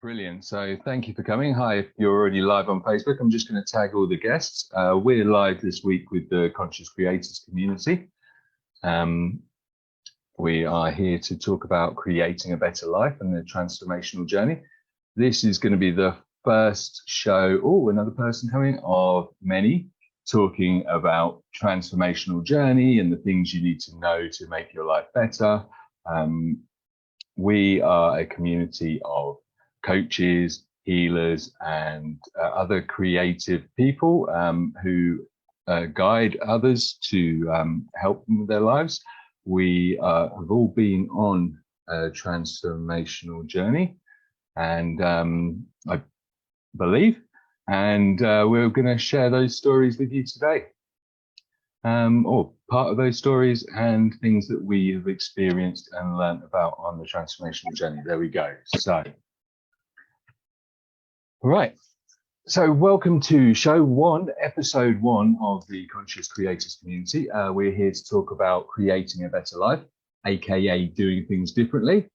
Brilliant. So thank you for coming. Hi, if you're already live on Facebook, I'm just going to tag all the guests. We're live this week with the Conscious Creators community. We are here to talk about creating a better life and the transformational journey. This is going to be the first show, another person coming, of many, talking about transformational journey and the things you need to know to make your life better. We are a community of coaches, healers, and other creative people who guide others to help them with their lives. We have all been on a transformational journey, and I believe, and we're going to share those stories with you today, or part of those stories and things that we have experienced and learned about on the transformational journey. There we go. So, right. So welcome to show 1, episode 1 of the Conscious Creators community. We're here to talk about creating a better life, aka doing things differently,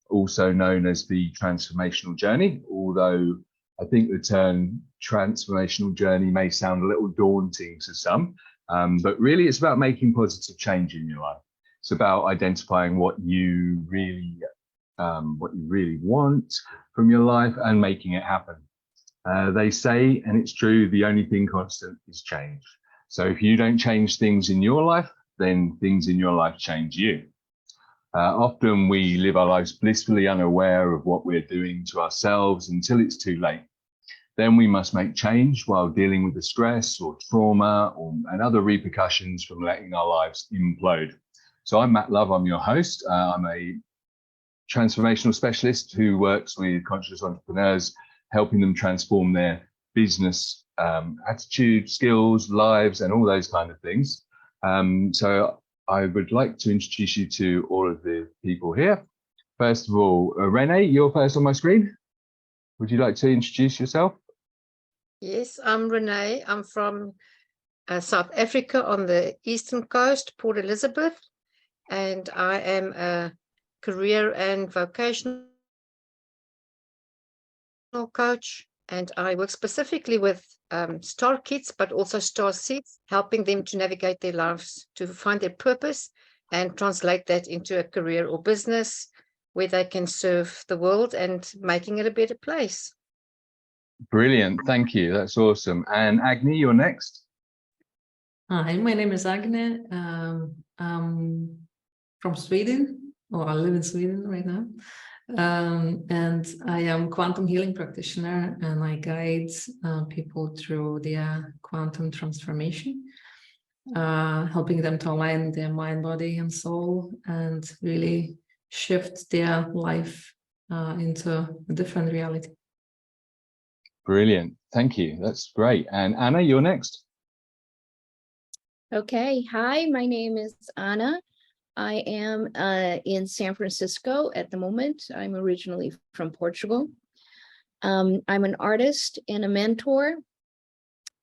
also known as the transformational journey, although I think the term transformational journey may sound a little daunting to some, but really it's about making positive change in your life. It's about identifying what you really want from your life and making it happen. They say, and it's true, the only thing constant is change. So if you don't change things in your life, then things in your life change you. Often we live our lives blissfully unaware of what we're doing to ourselves until it's too late. Then we must make change while dealing with the stress or trauma and other repercussions from letting our lives implode. So I'm Matt Love, I'm your host. I'm a transformational specialist who works with conscious entrepreneurs, helping them transform their business attitude, skills, lives, and all those kind of things. So I would like to introduce you to all of the people here. First of all, Renee, you're first on my screen. Would you like to introduce yourself? Yes, I'm Renee. I'm from South Africa on the eastern coast, Port Elizabeth, and I am a career and vocational coach, and I work specifically with star kids, but also star seeds, helping them to navigate their lives, to find their purpose and translate that into a career or business where they can serve the world and making it a better place. Brilliant, thank you, that's awesome. And Agni, you're next. Hi, my name is Agni. I'm from Sweden, or I live in Sweden right now. And I am quantum healing practitioner, and I guide people through their quantum transformation, helping them to align their mind, body, and soul, and really shift their life into a different reality. Brilliant, thank you, that's great. And Anna, you're next. Okay, hi, my name is Anna. I am in San Francisco at the moment. I'm originally from Portugal. I'm an artist and a mentor.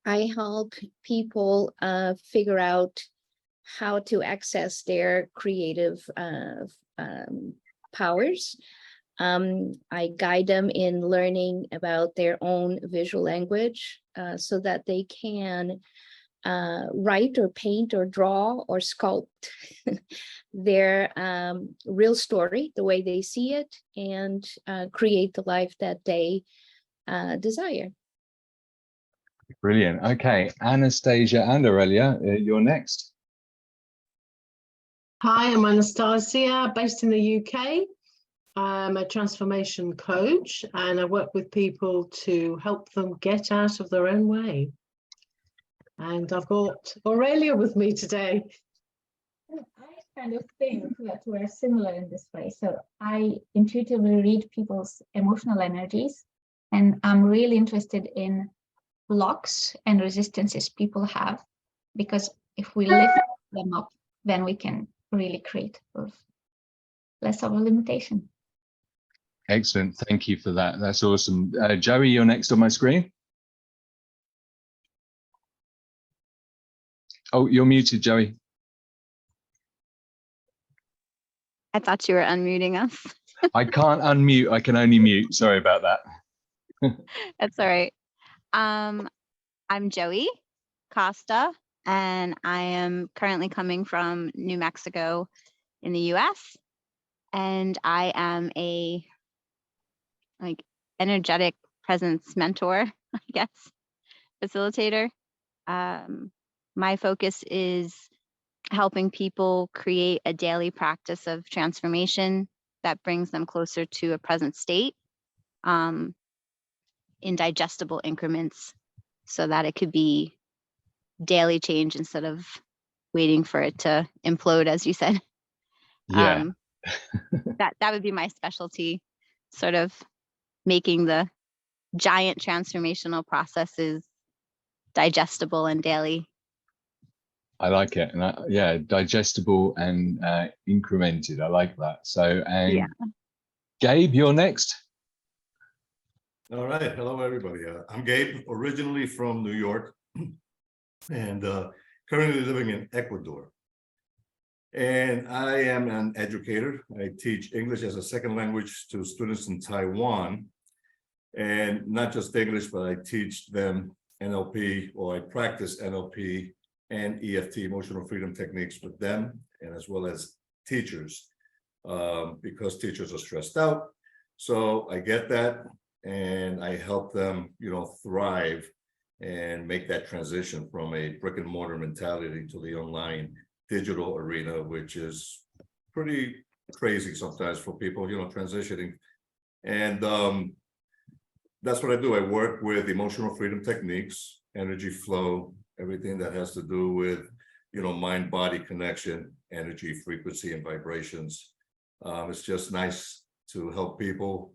I help people figure out how to access their creative powers. I guide them in learning about their own visual language so that they can write or paint or draw or sculpt their real story, the way they see it, and create the life that they desire. Brilliant. Okay, Anastasia and Aurelia, you're next. Hi, I'm Anastasia, based in the UK. I'm a transformation coach, and I work with people to help them get out of their own way. And I've got Aurelia with me today. I kind of think that we're similar in this way. So I intuitively read people's emotional energies, and I'm really interested in blocks and resistances people have, because if we lift them up, then we can really create with less of a limitation. Excellent, thank you for that. That's awesome. Joey, you're next on my screen. Oh, you're muted, Joey. I thought you were unmuting us. I can't unmute, I can only mute. Sorry about that. That's all right. I'm Joey Costa, and I am currently coming from New Mexico in the US. And I am a energetic presence mentor, I guess, facilitator. My focus is helping people create a daily practice of transformation that brings them closer to a present state in digestible increments, so that it could be daily change instead of waiting for it to implode, as you said. Yeah. That would be my specialty, sort of making the giant transformational processes digestible and daily. I like it. And yeah, digestible and incremented. I like that. So, and Yeah. Gabe, you're next. All right. Hello, everybody. I'm Gabe, originally from New York, and currently living in Ecuador. And I am an educator. I teach English as a second language to students in Taiwan. And not just English, but I teach them NLP, or I practice NLP and EFT, emotional freedom techniques, with them, and as well as teachers, because teachers are stressed out. So I get that, and I help them, thrive and make that transition from a brick and mortar mentality to the online digital arena, which is pretty crazy sometimes for people, transitioning. And that's what I do. I work with emotional freedom techniques, energy flow, everything that has to do with, mind-body connection, energy, frequency, and vibrations. It's just nice to help people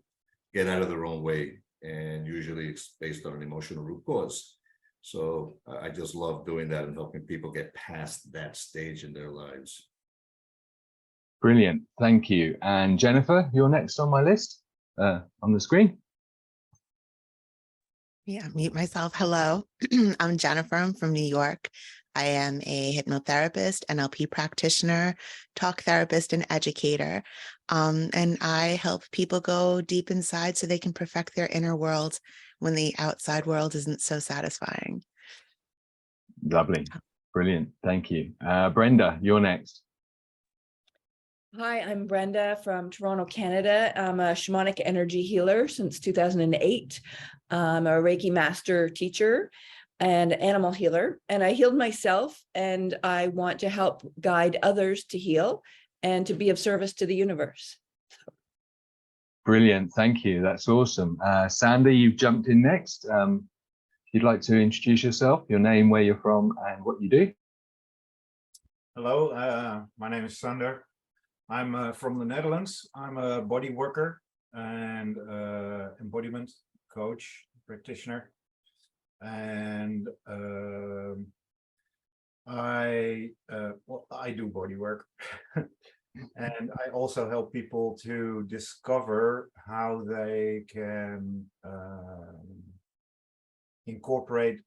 get out of their own way. And usually it's based on an emotional root cause. So I just love doing that and helping people get past that stage in their lives. Brilliant. Thank you. And Jennifer, you're next on my list on the screen. Yeah, meet myself. Hello, I'm Jennifer. I'm from New York. I am a hypnotherapist, NLP practitioner, talk therapist, and educator. And I help people go deep inside so they can perfect their inner world when the outside world isn't so satisfying. Lovely. Brilliant. Thank you. Brenda, you're next. Hi, I'm Brenda from Toronto, Canada. I'm a shamanic energy healer since 2008. I'm a Reiki master teacher and animal healer, and I healed myself, and I want to help guide others to heal and to be of service to the universe. Brilliant. Thank you. That's awesome. Sandy, you've jumped in next. If you'd like to introduce yourself, your name, where you're from, and what you do. Hello, my name is Sander. I'm from the Netherlands. I'm a body worker and embodiment coach, practitioner. And I do body work. And I also help people to discover how they can incorporate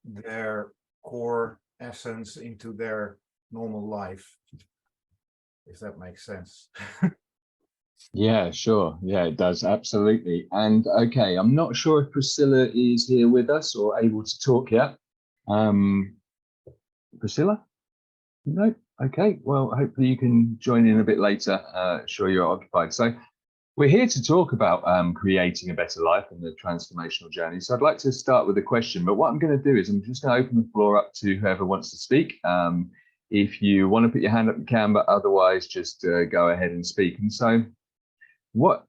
their core essence into their normal life, if that makes sense. Yeah, sure. Yeah, it does. Absolutely. And okay, I'm not sure if Priscilla is here with us or able to talk yet. Priscilla? No? Okay. Well, hopefully you can join in a bit later. Sure, you're occupied. So we're here to talk about creating a better life and the transformational journey. So I'd like to start with a question, but what I'm going to do is I'm just going to open the floor up to whoever wants to speak. If you want to put your hand up, you can, but otherwise just go ahead and speak. And so what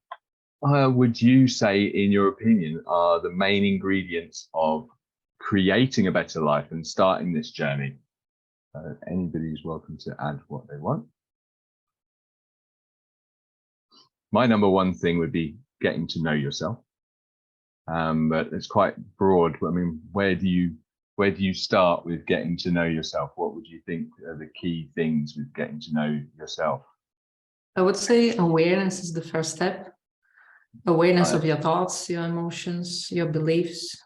would you say, in your opinion, are the main ingredients of creating a better life and starting this journey? Anybody's welcome to add what they want. My number one thing would be getting to know yourself. But it's quite broad. I mean, where do you start with getting to know yourself? What would you think are the key things with getting to know yourself? I would say awareness is the first step. Awareness of your thoughts, your emotions, your beliefs,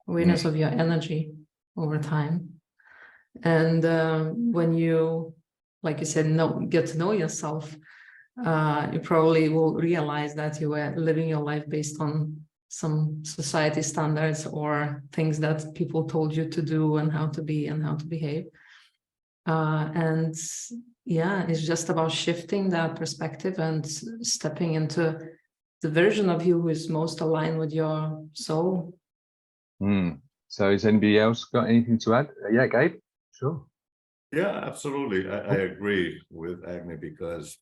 awareness of your energy over time. And when you, like you said, get to know yourself, you probably will realize that you were living your life based on some society standards or things that people told you to do and how to be and how to behave. And yeah, it's just about shifting that perspective and stepping into the version of you who is most aligned with your soul. So has anybody else got anything to add? Yeah, Gabe? Sure. Yeah, absolutely. I agree with Agni, because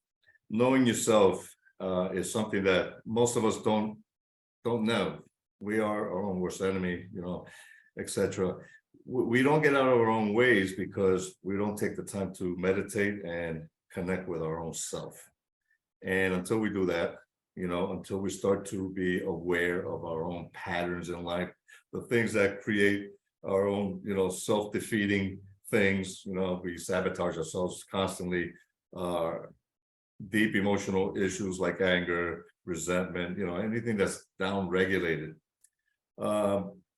knowing yourself is something that most of us don't know. We are our own worst enemy, you know, etc. We don't get out of our own ways because we don't take the time to meditate and connect with our own self. And until we do that, you know, until we start to be aware of our own patterns in life, the things that create our own, you know, self-defeating things, you know, we sabotage ourselves constantly, deep emotional issues like anger, resentment, you know, anything that's down-regulated.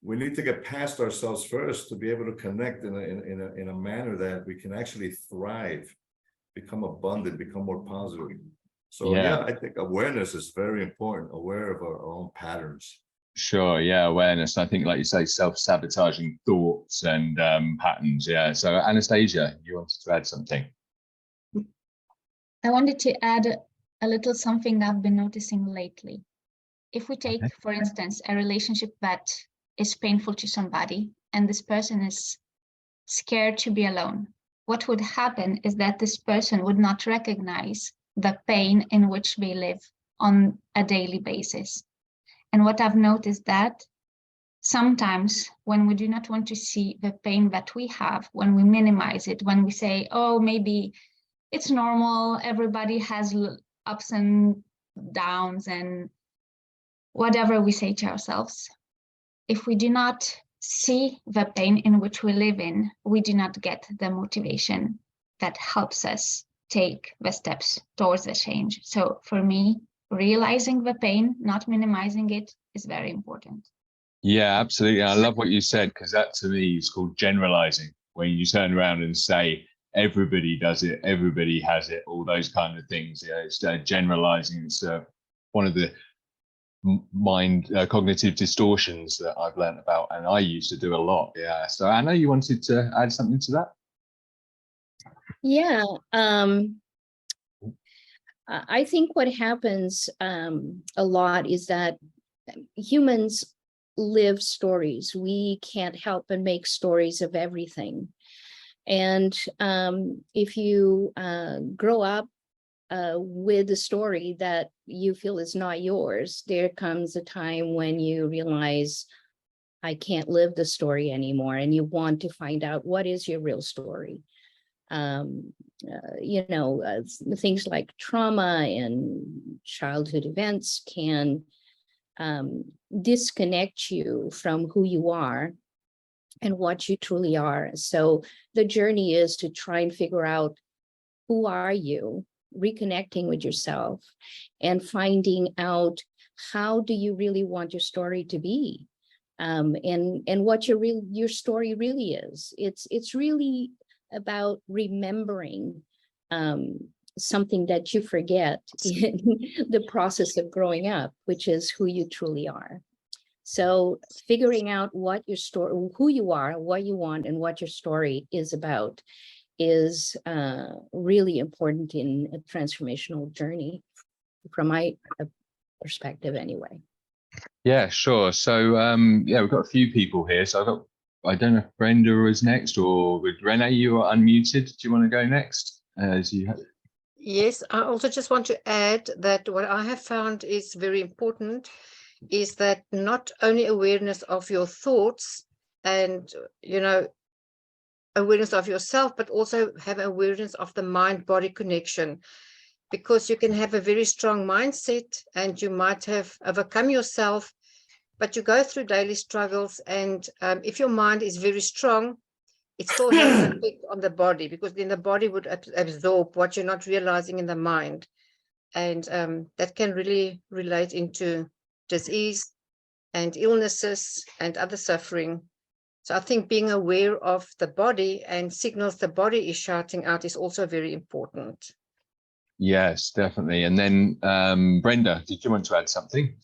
We need to get past ourselves first to be able to connect in a manner that we can actually thrive, become abundant, become more positive. So yeah, I think awareness is very important, aware of our own patterns. Sure, yeah, awareness. I think, like you say, self-sabotaging thoughts and patterns. Yeah. So Anastasia, you wanted to add something? I wanted to add a little something I've been noticing lately. If we take, for instance, a relationship that is painful to somebody, and this person is scared to be alone, what would happen is that this person would not recognize the pain in which they live on a daily basis. And what I've noticed that sometimes when we do not want to see the pain that we have, when we minimize it, when we say, oh, maybe it's normal, everybody has ups and downs and whatever we say to ourselves, if we do not see the pain in which we live in, we do not get the motivation that helps us take the steps towards the change. So for me, realizing the pain, not minimizing it, is very important. Yeah, absolutely. I love what you said, because that to me is called generalizing, when you turn around and say everybody does it, everybody has it, all those kind of things. Yeah, it's generalizing. It's one of the cognitive distortions that I've learned about, and I used to do a lot. Yeah. So Anna, you wanted to add something to that? Yeah. I think what happens a lot is that humans live stories. We can't help but make stories of everything. And if you grow up with a story that you feel is not yours, there comes a time when you realize, I can't live the story anymore, and you want to find out what is your real story. You know, things like trauma and childhood events can disconnect you from who you are and what you truly are. So the journey is to try and figure out, who are you, reconnecting with yourself and finding out, how do you really want your story to be, and what your story really is. It's really about remembering something that you forget in the process of growing up, which is who you truly are. So figuring out what your story, who you are, what you want, and what your story is about is really important in a transformational journey, from my perspective anyway. Yeah, sure. So yeah, we've got a few people here. So I don't know if Brenda is next, or with Renee, you are unmuted. Do you want to go next? Yes, I also just want to add that what I have found is very important is that not only awareness of your thoughts and, you know, awareness of yourself, but also have awareness of the mind-body connection, because you can have a very strong mindset and you might have overcome yourself, but you go through daily struggles, and if your mind is very strong, it still has an effect on the body, because then the body would absorb what you're not realizing in the mind, and that can really relate into disease and illnesses and other suffering. So I think being aware of the body and signals the body is shouting out is also very important. Yes, definitely. And then Brenda, did you want to add something?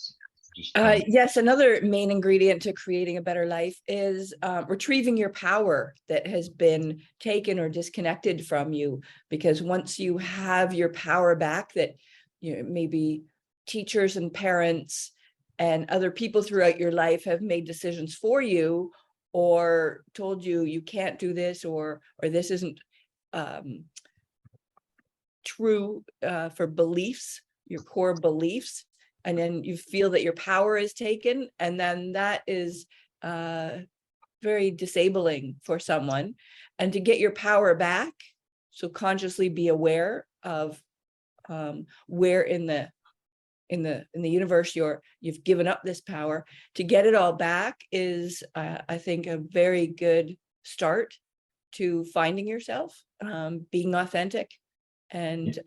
Yes, another main ingredient to creating a better life is retrieving your power that has been taken or disconnected from you. Because once you have your power back, that maybe teachers and parents and other people throughout your life have made decisions for you, or told you you can't do this, or this isn't true for beliefs, your core beliefs. And then you feel that your power is taken, and then that is very disabling for someone. And to get your power back, so consciously be aware of where in the universe you've given up this power. To get it all back is, I think, a very good start to finding yourself, being authentic, and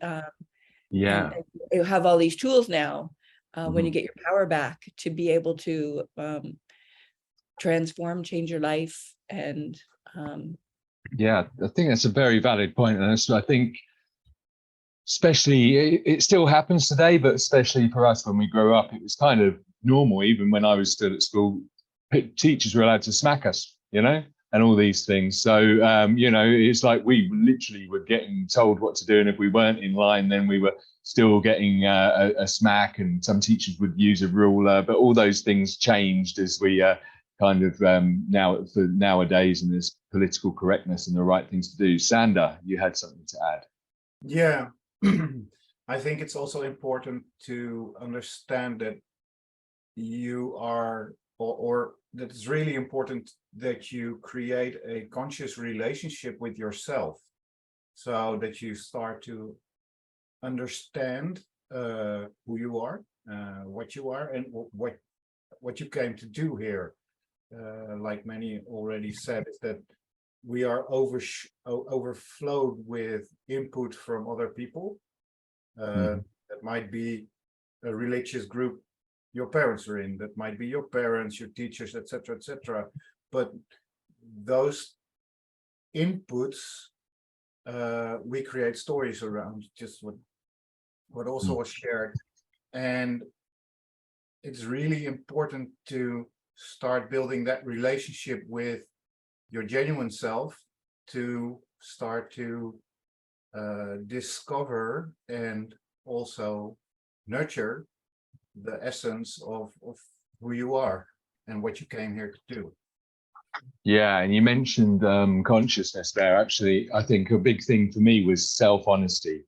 yeah, and you have all these tools now. When you get your power back, to be able to transform, change your life. And yeah, I think that's a very valid point. And I think especially, it still happens today, but especially for us when we grow up, it was kind of normal. Even when I was still at school, teachers were allowed to smack us, and all these things. So, it's like we literally were getting told what to do. And if we weren't in line, then we were still getting a smack, and some teachers would use a ruler. But all those things changed as we kind of nowadays, and there's political correctness and the right things to do. Sander, you had something to add. Yeah, I think it's also important to understand that you are, or that it's really important that you create a conscious relationship with yourself, so that you start to understand who you are, what you are, and what you came to do here. Like many already said, is that we are overflowed with input from other people. That might be a religious group your parents are in, that might be your parents, your teachers, etc., etc. But those inputs, we create stories around, just what also was shared. And it's really important to start building that relationship with your genuine self, to start to discover and also nurture the essence of who you are and what you came here to do. Yeah, and you mentioned consciousness there. Actually, I think a big thing for me was self-honesty.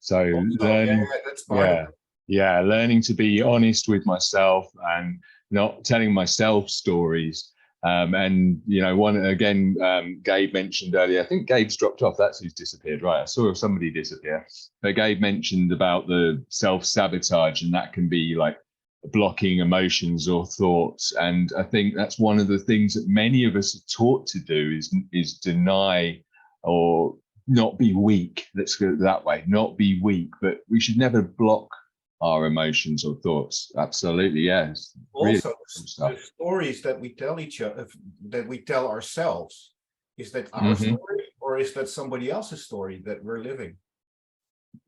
So learning, that's part of it. Yeah, learning to be honest with myself and not telling myself stories. And Gabe mentioned earlier, I think Gabe's dropped off. That's who's disappeared, right? I saw somebody disappear. But Gabe mentioned about the self-sabotage, and that can be like blocking emotions or thoughts. And I think that's one of the things that many of us are taught to do is deny or not be weak. Let's go that way, not be weak, but we should never block our emotions or thoughts. Absolutely, yes. Also, the stories that we tell each other, that we tell ourselves, is that our story, or is that somebody else's story that we're living?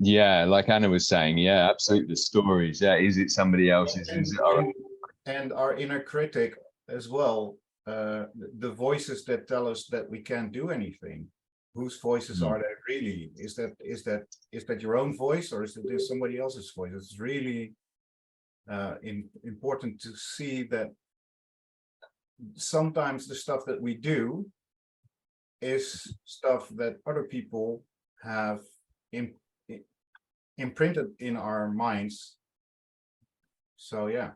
Yeah, like Anna was saying, yeah, absolutely. The stories, yeah, is it somebody else's? Is it our... And our inner critic as well, the voices that tell us that we can't do anything. Whose voices are they really? Is that your own voice, or is it somebody else's voice? It's really important to see that sometimes the stuff that we do is stuff that other people have imprinted in our minds. So yeah.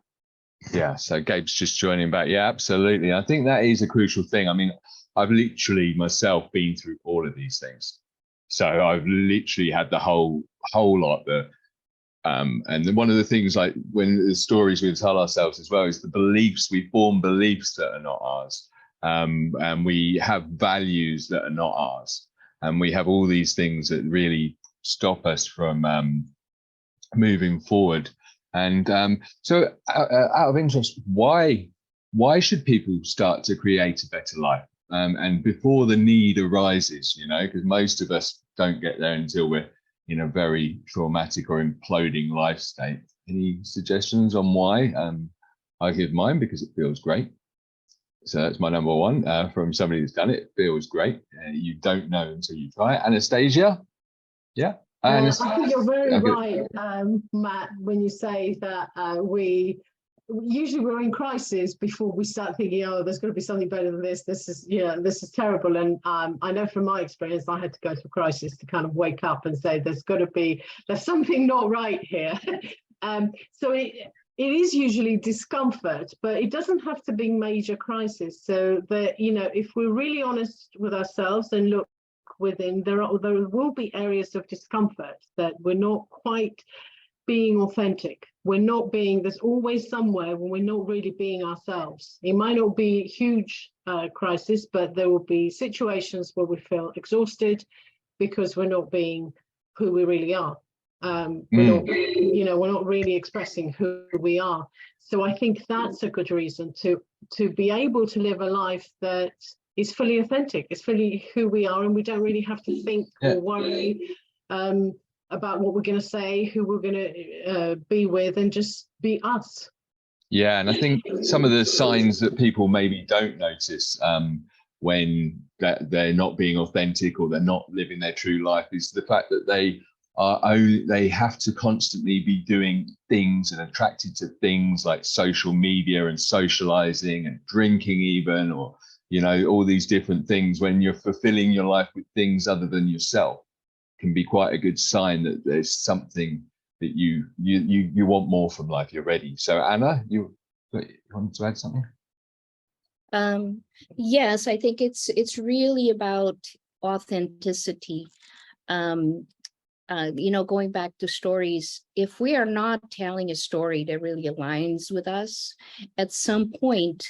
Yeah, so Gabe's just joining back. Yeah, absolutely. I think that is a crucial thing. I mean, I've literally myself been through all of these things. So I've literally had the whole lot there. And one of the things, like when the stories we tell ourselves as well, is the beliefs. We form beliefs that are not ours. And we have values that are not ours. And we have all these things that really stop us from moving forward. And so out of interest, why should people start to create a better life? And before the need arises, because most of us don't get there until we're in a very traumatic or imploding life state. Any suggestions on why? I give mine because it feels great. So that's my number one from somebody that's done it. It feels great. You don't know until you try it. Anastasia? Yeah. I think you're very right, Matt, when you say that we're in crisis before we start thinking, oh, there's got to be something better than this. This is terrible. And I know from my experience, I had to go through crisis to kind of wake up and say, there's something not right here. So it is usually discomfort, but it doesn't have to be major crisis. So that, if we're really honest with ourselves and look within, there will be areas of discomfort that we're not quite being authentic. There's always somewhere when we're not really being ourselves. It might not be a huge crisis, but there will be situations where we feel exhausted because we're not being who we really are. We're not really expressing who we are. So I think that's a good reason to be able to live a life that is fully authentic. It's fully who we are, and we don't really have to think or worry about what we're going to say, who we're going to be with, and just be us. Yeah, and I think some of the signs that people maybe don't notice when they're not being authentic or they're not living their true life is the fact that they have to constantly be doing things and attracted to things like social media and socializing and drinking even, or all these different things. When you're fulfilling your life with things other than yourself, can be quite a good sign that there's something that you want more from life. You're ready. So Anna, you wanted to add something? Yes, I think it's really about authenticity. Going back to stories, if we are not telling a story that really aligns with us, at some point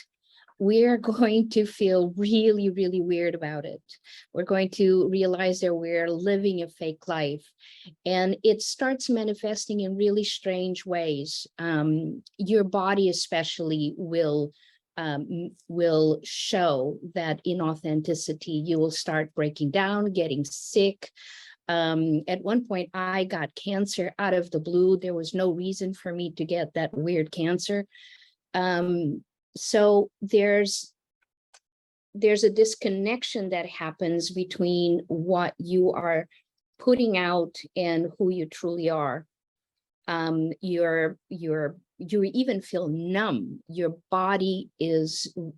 we're going to feel really, really weird about it. We're going to realize that we're living a fake life, and it starts manifesting in really strange ways. Your body especially will show that inauthenticity. You will start breaking down, getting sick. At one point, I got cancer out of the blue. There was no reason for me to get that weird cancer. So there's a disconnection that happens between what you are putting out and who you truly are. You even feel numb. Your body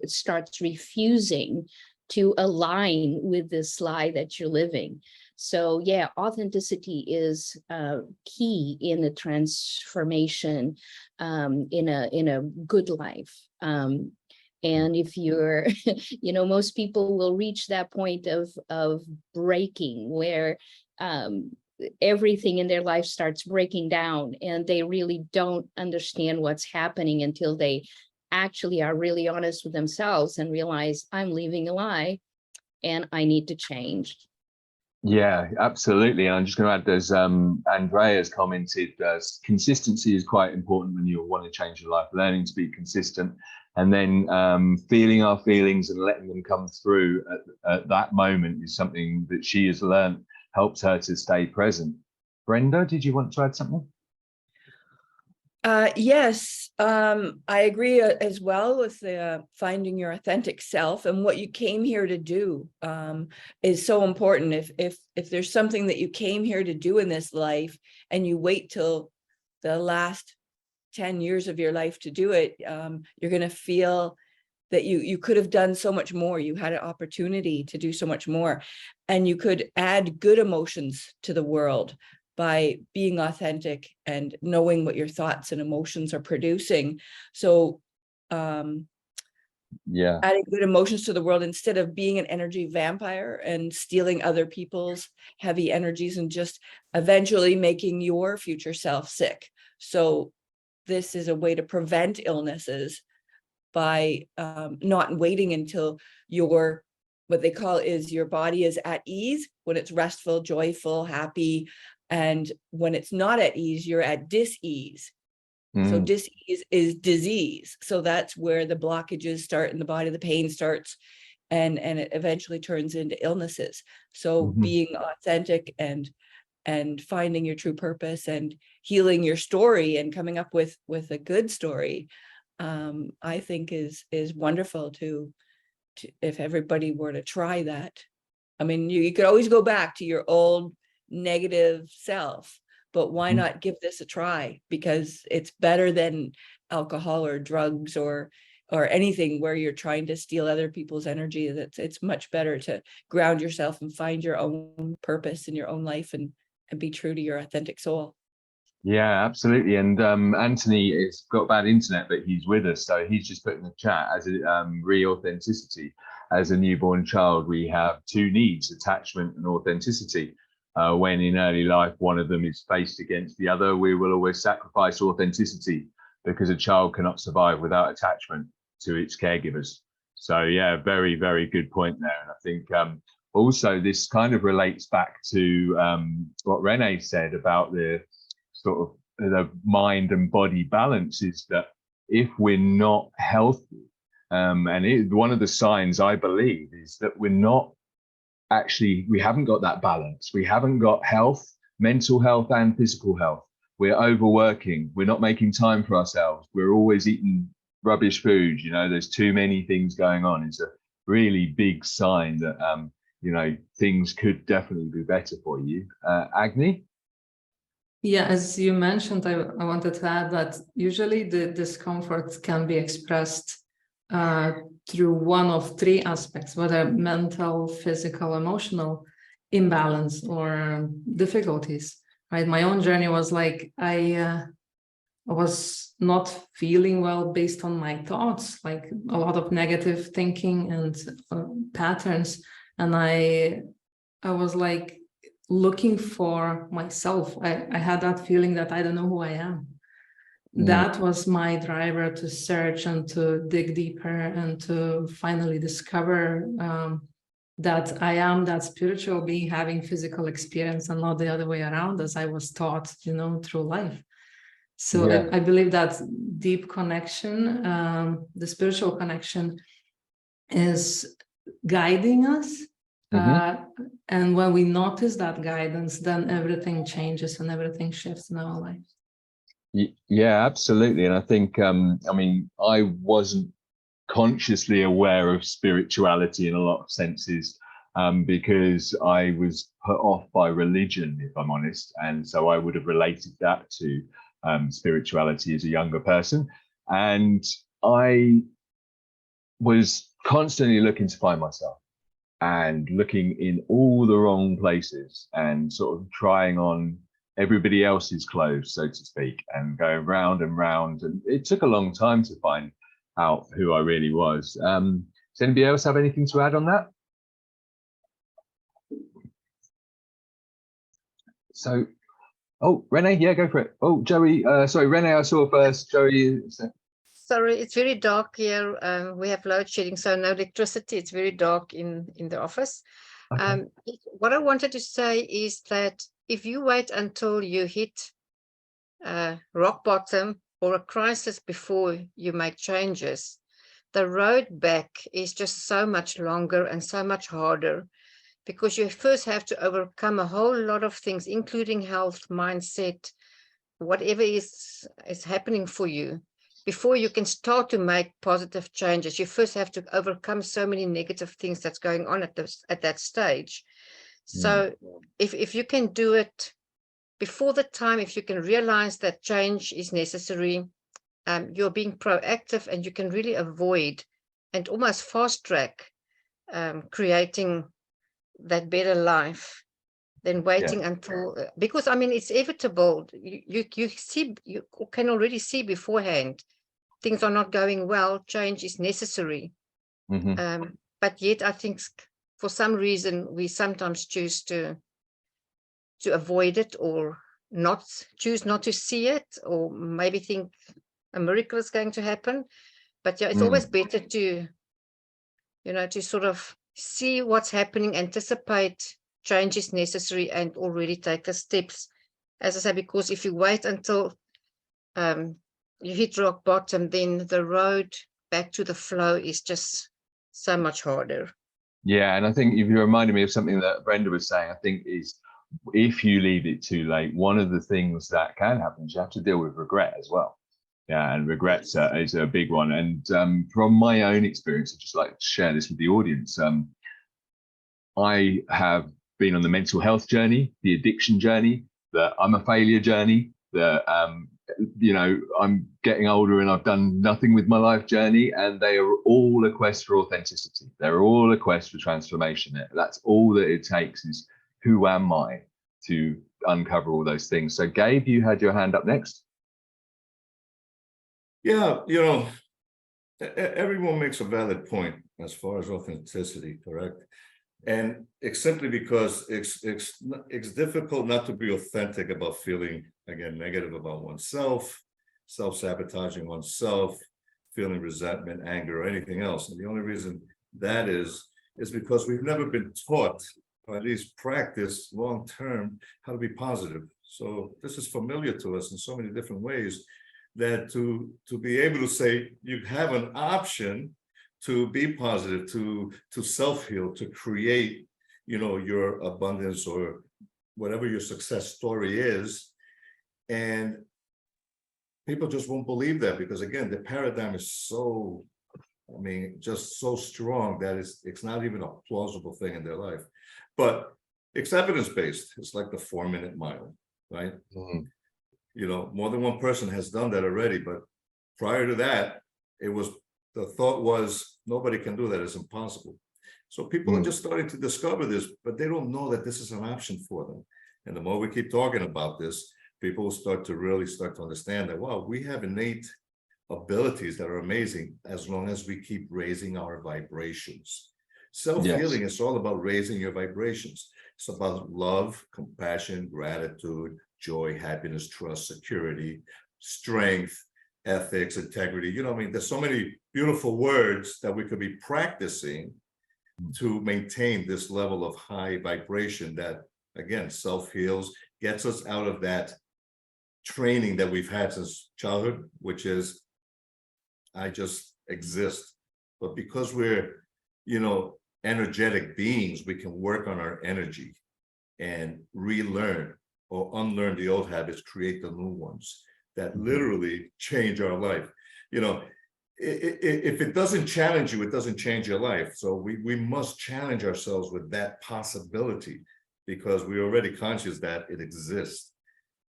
starts refusing to align with this lie that you're living. So yeah, authenticity is key in the transformation, in a good life. And if you're, most people will reach that point of breaking, where everything in their life starts breaking down, and they really don't understand what's happening until they actually are really honest with themselves and realize, I'm living a lie and I need to change. Yeah, absolutely. And I'm just going to add, there's Andrea's commented, consistency is quite important when you want to change your life, learning to be consistent, and then feeling our feelings and letting them come through at that moment is something that she has learned helps her to stay present. Brenda, did you want to add something? Yes, I agree as well with finding your authentic self, and what you came here to do is so important. If there's something that you came here to do in this life and you wait till the last 10 years of your life to do it, you're going to feel that you could have done so much more. You had an opportunity to do so much more, and you could add good emotions to the world by being authentic and knowing what your thoughts and emotions are producing. So adding good emotions to the world instead of being an energy vampire and stealing other people's heavy energies and just eventually making your future self sick. So this is a way to prevent illnesses by not waiting until what they call is your body is at ease, when it's restful, joyful, happy. And when it's not at ease, you're at dis-ease. So dis-ease is disease. So that's where the blockages start in the body, the pain starts, and it eventually turns into illnesses. So being authentic and and finding your true purpose and healing your story and coming up with a good story, I think is wonderful to if everybody were to try that. I mean, you could always go back to your old negative self, but why not give this a try? Because it's better than alcohol or drugs or anything where you're trying to steal other people's energy. It's much better to ground yourself and find your own purpose in your own life and be true to your authentic soul. Yeah, absolutely. And Anthony has got bad internet, but he's with us. So he's just put in the chat as a re-authenticity. As a newborn child, we have two needs, attachment and authenticity. When in early life, one of them is faced against the other, we will always sacrifice authenticity because a child cannot survive without attachment to its caregivers. So yeah, very, very good point there. And I think also this kind of relates back to what Renee said about the sort of the mind and body balance, is that if we're not healthy, one of the signs I believe is that we haven't got that balance. We haven't got health, mental health and physical health. We're overworking. We're not making time for ourselves. We're always eating rubbish food. You know, there's too many things going on. It's a really big sign that, you know, things could definitely be better for you. Agni? Yeah, as you mentioned, I wanted to add that usually the discomfort can be expressed through one of three aspects, whether mental, physical, emotional imbalance or difficulties, right? My own journey was like, I was not feeling well based on my thoughts, like a lot of negative thinking and patterns. And I was like looking for myself. I had that feeling that I don't know who I am. That was my driver to search and to dig deeper and to finally discover that I am that spiritual being having physical experience and not the other way around as I was taught, you know, through life. So yeah. I believe that deep connection, the spiritual connection is guiding us. And when we notice that guidance, then everything changes and everything shifts in our life. Yeah, absolutely. And I think, I mean, I wasn't consciously aware of spirituality in a lot of senses because I was put off by religion, if I'm honest. And so I would have related that to spirituality as a younger person. And I was constantly looking to find myself and looking in all the wrong places and sort of trying on everybody else's clothes, so to speak, and going round and round. And it took a long time to find out who I really was. Does anybody else have anything to add on that? So, oh, Renee, yeah, go for it. Oh, Joey, sorry, Renee, I saw first. Joey. Sorry, it's very dark here. We have load shedding, so no electricity. It's very dark in the office. Okay. What I wanted to say is that if you wait until you hit rock bottom or a crisis before you make changes, the road back is just so much longer and so much harder, because you first have to overcome a whole lot of things, including health, mindset, whatever is happening for you. Before you can start to make positive changes, you first have to overcome so many negative things that's going on at that stage. So if you can do it before the time, if you can realize that change is necessary, you're being proactive and you can really avoid and almost fast track creating that better life than waiting until, because I mean, it's inevitable. You can already see beforehand things are not going well, change is necessary. But yet I think for some reason we sometimes choose to avoid it, or choose not to see it, or maybe think a miracle is going to happen. But yeah, it's always better to, you know, to sort of see what's happening, anticipate change is necessary, and already take the steps, as I say, because if you wait until you hit rock bottom, then the road back to the flow is just so much harder. Yeah, and I think if you reminded me of something that Brenda was saying, I think is if you leave it too late, one of the things that can happen is you have to deal with regret as well. Yeah, and regrets is a big one. And from my own experience, I'd just like to share this with the audience. I have been on the mental health journey, the addiction journey, the I'm a failure journey, the you know, I'm getting older and I've done nothing with my life journey, and they are all a quest for authenticity. They're all a quest for transformation. That's all that it takes is who am I to uncover all those things. So Gabe, you had your hand up next. Yeah, you know, everyone makes a valid point as far as authenticity, correct? And it's simply because it's difficult not to be authentic about feeling, again, negative about oneself, self-sabotaging oneself, feeling resentment, anger, or anything else. And the only reason that is because we've never been taught, or at least practiced long-term, how to be positive. So this is familiar to us in so many different ways, that to be able to say you have an option to be positive, to self-heal, to create, you know, your abundance or whatever your success story is. And people just won't believe that, because again, the paradigm is so, I mean, just so strong that it's not even a plausible thing in their life. But it's evidence-based. It's like the 4-minute mile, right? Mm-hmm. You know, more than one person has done that already, but prior to that, the thought was nobody can do that, it's impossible. So people are just starting to discover this, but they don't know that this is an option for them. And the more we keep talking about this, people will start to understand that, wow, we have innate abilities that are amazing as long as we keep raising our vibrations. Self-healing is all about raising your vibrations. It's about love, compassion, gratitude, joy, happiness, trust, security, strength, ethics, integrity. You know, I mean, there's so many beautiful words that we could be practicing to maintain this level of high vibration that, again, self-heals, gets us out of that training that we've had since childhood, which is, I just exist. But because we're, you know, energetic beings, we can work on our energy and relearn or unlearn the old habits, create the new ones that literally change our life. You know, if it doesn't challenge you, it doesn't change your life. So we must challenge ourselves with that possibility, because we're already conscious that it exists.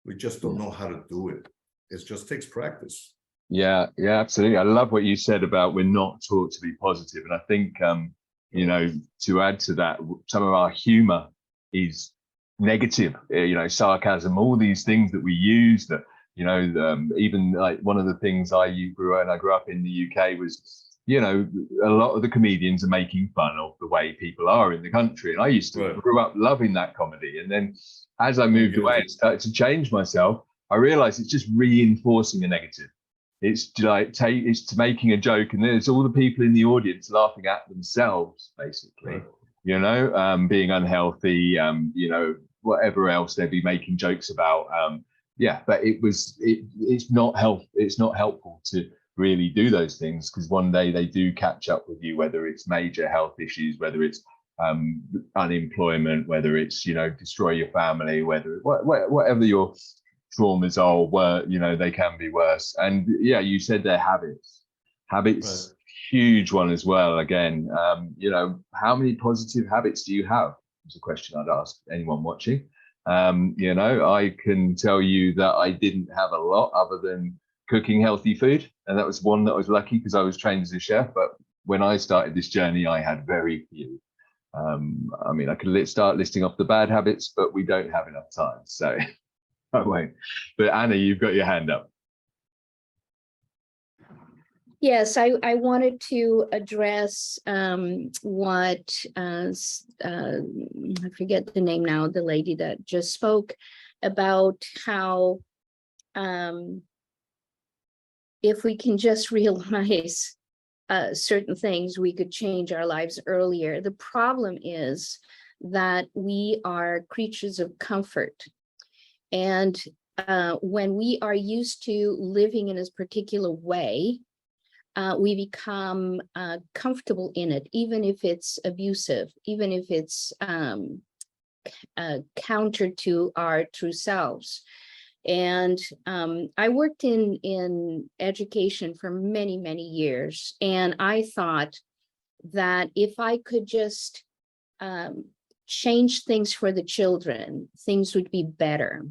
We just don't know how to do it. It just takes practice. Yeah, absolutely. I love what you said about we're not taught to be positive. And I think, you know, to add to that, some of our humor is negative, you know, sarcasm, all these things that we use that, you know, even like one of the things I grew up in the UK was, you know, a lot of the comedians are making fun of the way people are in the country. And I used to grew up loving that comedy. And then as I moved away and started to change myself, I realized it's just reinforcing a negative. It's like it's making a joke, and there's all the people in the audience laughing at themselves, basically, you know, being unhealthy, you know, whatever else they'd be making jokes about. But it's not helpful to really do those things, because one day they do catch up with you, whether it's major health issues, whether it's unemployment, whether it's, you know, destroy your family, whatever your traumas are, you know, they can be worse. And yeah, you said they're habits, huge one as well. Again, you know, how many positive habits do you have? It's a question I'd ask anyone watching. You know, I can tell you that I didn't have a lot other than cooking healthy food, and that was one that I was lucky because I was trained as a chef. But when I started this journey, I had very few. I mean, I could start listing off the bad habits, but we don't have enough time, so I won't. But Anna, you've got your hand up. Yes, I wanted to address what I forget the name now, the lady that just spoke about how if we can just realize certain things, we could change our lives earlier. The problem is that we are creatures of comfort. And when we are used to living in a particular way, we become comfortable in it, even if it's abusive, even if it's counter to our true selves. And I worked in education for many, many years. And I thought that if I could just change things for the children, things would be better.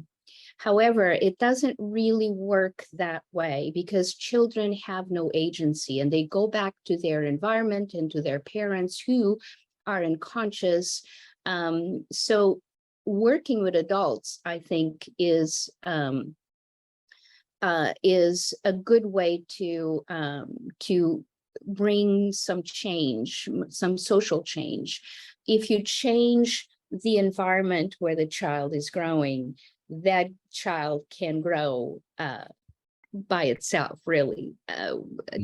However, it doesn't really work that way because children have no agency and they go back to their environment and to their parents who are unconscious. So working with adults, I think, is a good way to bring some change, some social change. If you change the environment where the child is growing, that child can grow by itself, really.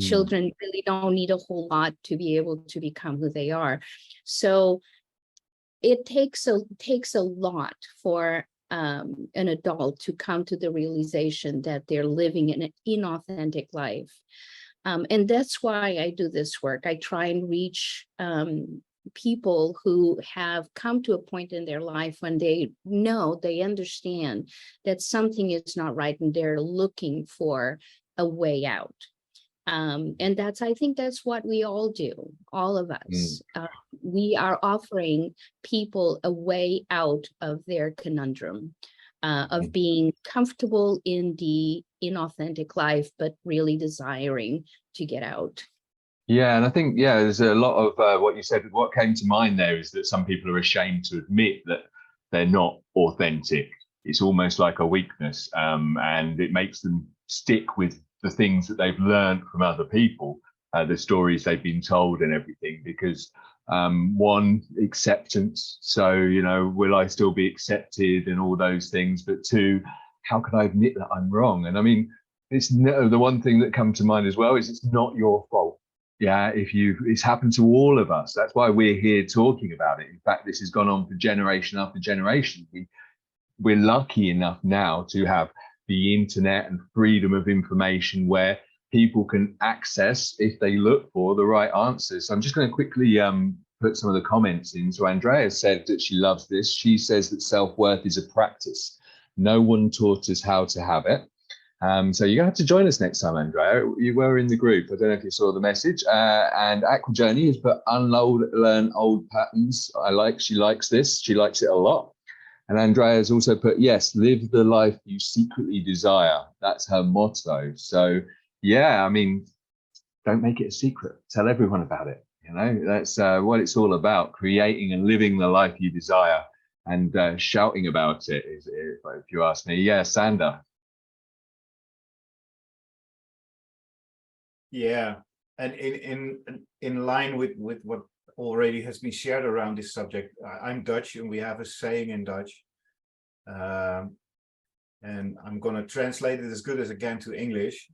Children really don't need a whole lot to be able to become who they are. So it takes a lot for an adult to come to the realization that they're living an inauthentic life. And that's why I do this work. I try and reach people who have come to a point in their life when they know, they understand that something is not right and they're looking for a way out. And I think that's what we all do, all of us. We are offering people a way out of their conundrum of being comfortable in the inauthentic life, but really desiring to get out. Yeah, and I think, there's a lot of what you said. What came to mind there is that some people are ashamed to admit that they're not authentic. It's almost like a weakness, and it makes them stick with the things that they've learned from other people, the stories they've been told and everything, because one, acceptance. So, will I still be accepted and all those things? But two, how can I admit that I'm wrong? And I mean, the one thing that comes to mind as well is it's not your fault. Yeah, it's happened to all of us. That's why we're here talking about it. In fact, this has gone on for generation after generation. We're lucky enough now to have the internet and freedom of information where people can access, if they look for, the right answers. So I'm just going to quickly put some of the comments in. So Andrea said that she loves this. She says that self-worth is a practice. No one taught us how to have it. So you're going to have to join us next time, Andrea. You were in the group. I don't know if you saw the message. And Aqua Journey has put learn old patterns. She likes this. She likes it a lot. And Andrea has also put, yes, live the life you secretly desire. That's her motto. So, yeah, I mean, don't make it a secret. Tell everyone about it. That's what it's all about, creating and living the life you desire and shouting about it, if you ask me. Yeah, Sander. Yeah, and in line with what already has been shared around this subject, I'm Dutch and we have a saying in Dutch, and I'm going to translate it as good as I can to English,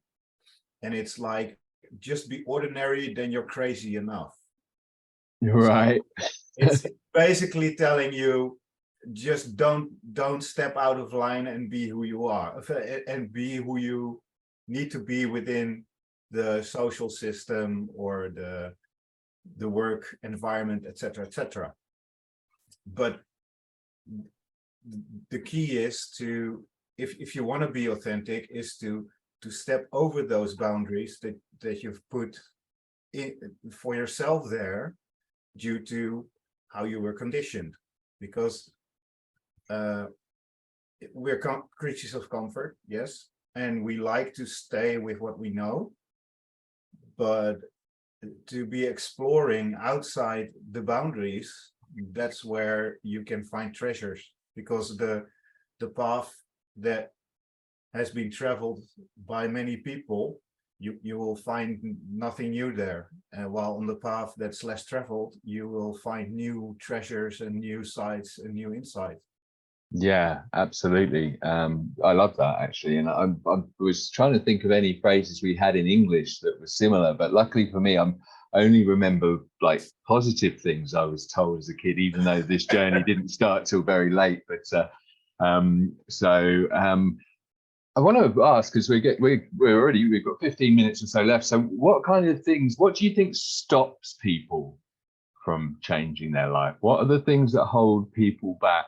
and it's like, just be ordinary, then you're crazy enough. You're right. It's basically telling you, just don't step out of line and be who you are, and be who you need to be within the social system or the work environment, etc., etc. But the key is to, if you want to be authentic, is to step over those boundaries that you've put in for yourself there due to how you were conditioned, because we're creatures of comfort, yes, and we like to stay with what we know. But to be exploring outside the boundaries, that's where you can find treasures, because the path that has been traveled by many people, you will find nothing new there. While on the path that's less traveled, you will find new treasures and new sights and new insights. Yeah, absolutely. I love that, actually. And I was trying to think of any phrases we had in English that were similar, but luckily for me, I only remember like positive things I was told as a kid, even though this journey didn't start till very late. But I want to ask, because we've got 15 minutes or so left. So what do you think stops people from changing their life? What are the things that hold people back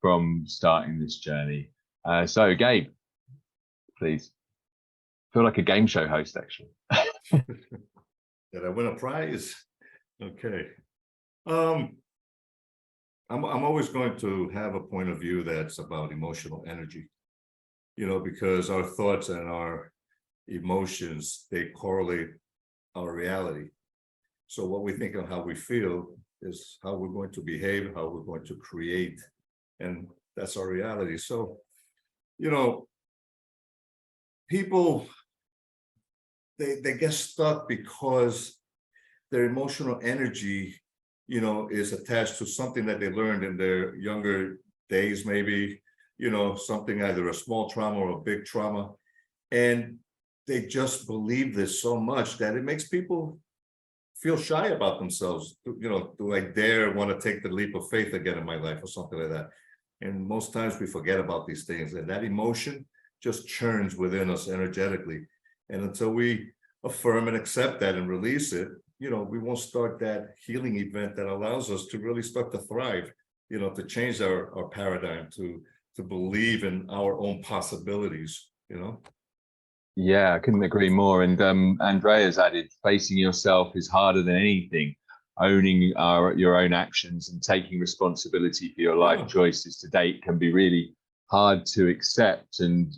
from starting this journey. So Gabe, please. I feel like a game show host, actually. Did I win a prize? Okay. I'm always going to have a point of view that's about emotional energy, because our thoughts and our emotions, they correlate our reality. So what we think and how we feel is how we're going to behave, how we're going to create, and that's our reality. So, people, they get stuck because their emotional energy, is attached to something that they learned in their younger days, maybe, something, either a small trauma or a big trauma. And they just believe this so much that it makes people feel shy about themselves. Do I dare want to take the leap of faith again in my life or something like that? And most times we forget about these things, and that emotion just churns within us energetically. And until we affirm and accept that and release it, we won't start that healing event that allows us to really start to thrive, to change our paradigm, to believe in our own possibilities, Yeah, I couldn't agree more. And Andrea's added, facing yourself is harder than anything. Owning your own actions and taking responsibility for your life choices to date can be really hard to accept. And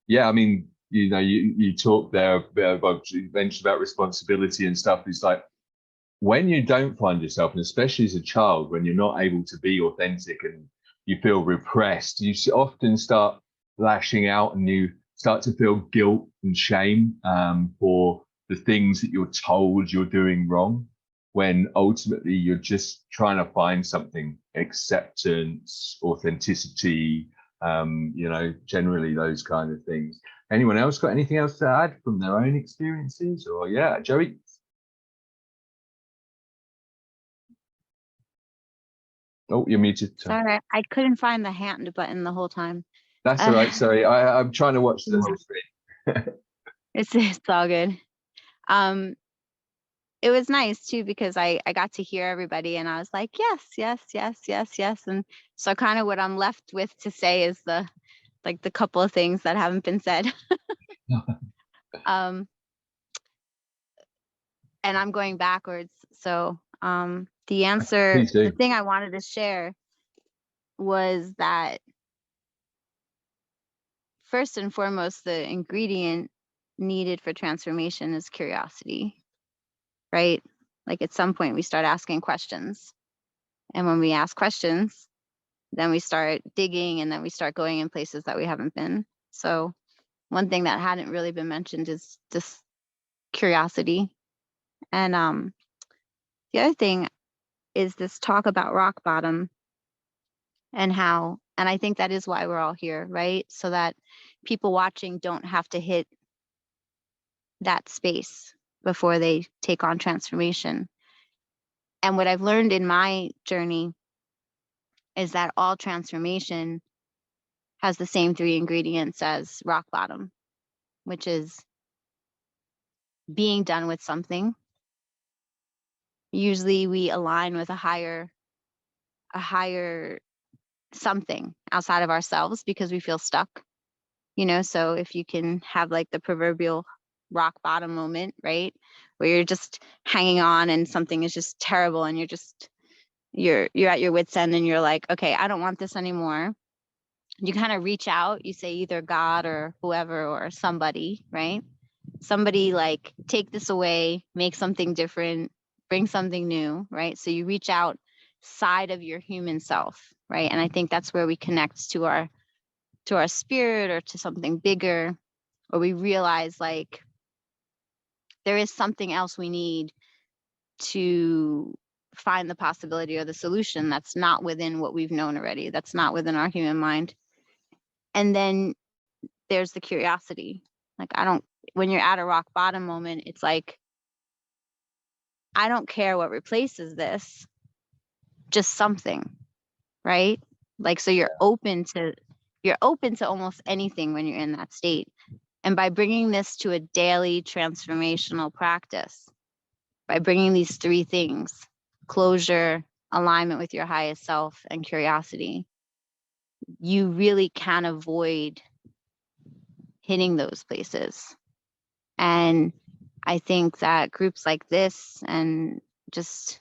yeah, I mean, you talked there about, you mentioned about responsibility and stuff. It's like, when you don't find yourself, and especially as a child, when you're not able to be authentic and you feel repressed, you often start lashing out, and you start to feel guilt and shame for the things that you're told you're doing wrong, when ultimately you're just trying to find something, acceptance, authenticity, generally those kind of things. Anyone else got anything else to add from their own experiences? Or yeah, Joey? Oh, you're muted. Sorry, I couldn't find the hand button the whole time. That's all right. Sorry, I'm trying to watch the whole screen. It's all good. It was nice too, because I got to hear everybody, and I was like, yes. And so kind of what I'm left with to say is the couple of things that haven't been said. And I'm going backwards. So the answer, the thing I wanted to share was that first and foremost, the ingredient needed for transformation is curiosity, right? Like at some point we start asking questions. And when we ask questions, then we start digging, and then we start going in places that we haven't been. So one thing that hadn't really been mentioned is this curiosity. And the other thing is this talk about rock bottom, and how, and I think that is why we're all here, right? So that people watching don't have to hit that space before they take on transformation. And what I've learned in my journey is that all transformation has the same three ingredients as rock bottom, which is being done with something. Usually we align with a higher something outside of ourselves because we feel stuck, so if you can have like the proverbial rock bottom moment, right, where you're just hanging on and something is just terrible, and you're at your wit's end, and you're like, okay, I don't want this anymore. You kind of reach out, you say either God or whoever or somebody, right? Somebody like, take this away, make something different, bring something new, right? So you reach outside of your human self, right? And I think that's where we connect to our spirit or to something bigger, or we realize like there is something else we need to find the possibility or the solution that's not within what we've known already, that's not within our human mind. And then there's the curiosity. Like, when you're at a rock bottom moment, it's like, I don't care what replaces this, just something, right? Like, so you're open to almost anything when you're in that state. And by bringing this to a daily transformational practice, by bringing these three things, closure, alignment with your highest self, and curiosity, you really can avoid hitting those places. And I think that groups like this and just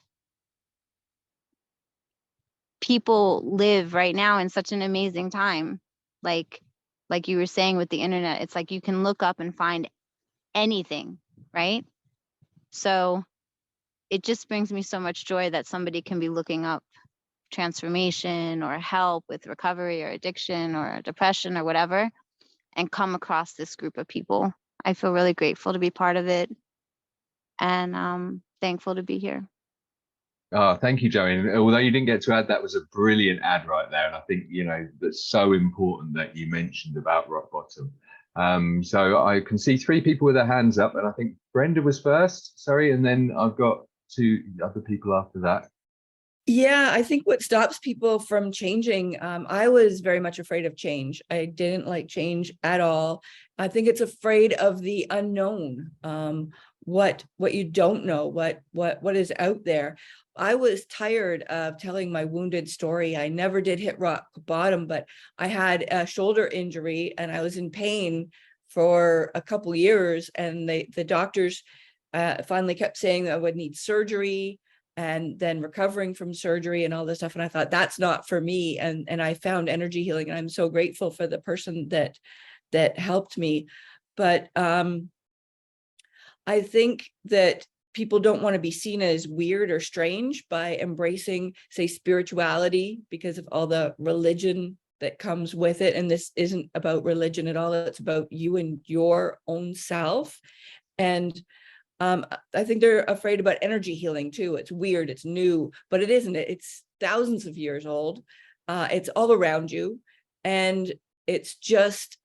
people live right now in such an amazing time. Like you were saying with the internet, it's like you can look up and find anything, right? So it just brings me so much joy that somebody can be looking up transformation or help with recovery or addiction or depression or whatever, and come across this group of people. I feel really grateful to be part of it, and thankful to be here. Oh, thank you, Joey. And although you didn't get to add, that was a brilliant ad right there. And I think, you know, that's so important that you mentioned about rock bottom. So I can see 3 people with their hands up, and I think Brenda was first, sorry, and then I've got 2 other people after that. Yeah, I think what stops people from changing, I was very much afraid of change. I didn't like change at all. I think it's afraid of the unknown, what you don't know, what is out there. I was tired of telling my wounded story. I never did hit rock bottom, but I had a shoulder injury and I was in pain for a couple years, and the doctors finally kept saying that I would need surgery and then recovering from surgery and all this stuff. And I thought, that's not for me. And I found energy healing, and I'm so grateful for the person that helped me. But I think that people don't want to be seen as weird or strange by embracing, say, spirituality, because of all the religion that comes with it. And this isn't about religion at all. It's about you and your own self. And I think they're afraid about energy healing too. It's weird, it's new, but it isn't. It's thousands of years old. It's all around you. And it's just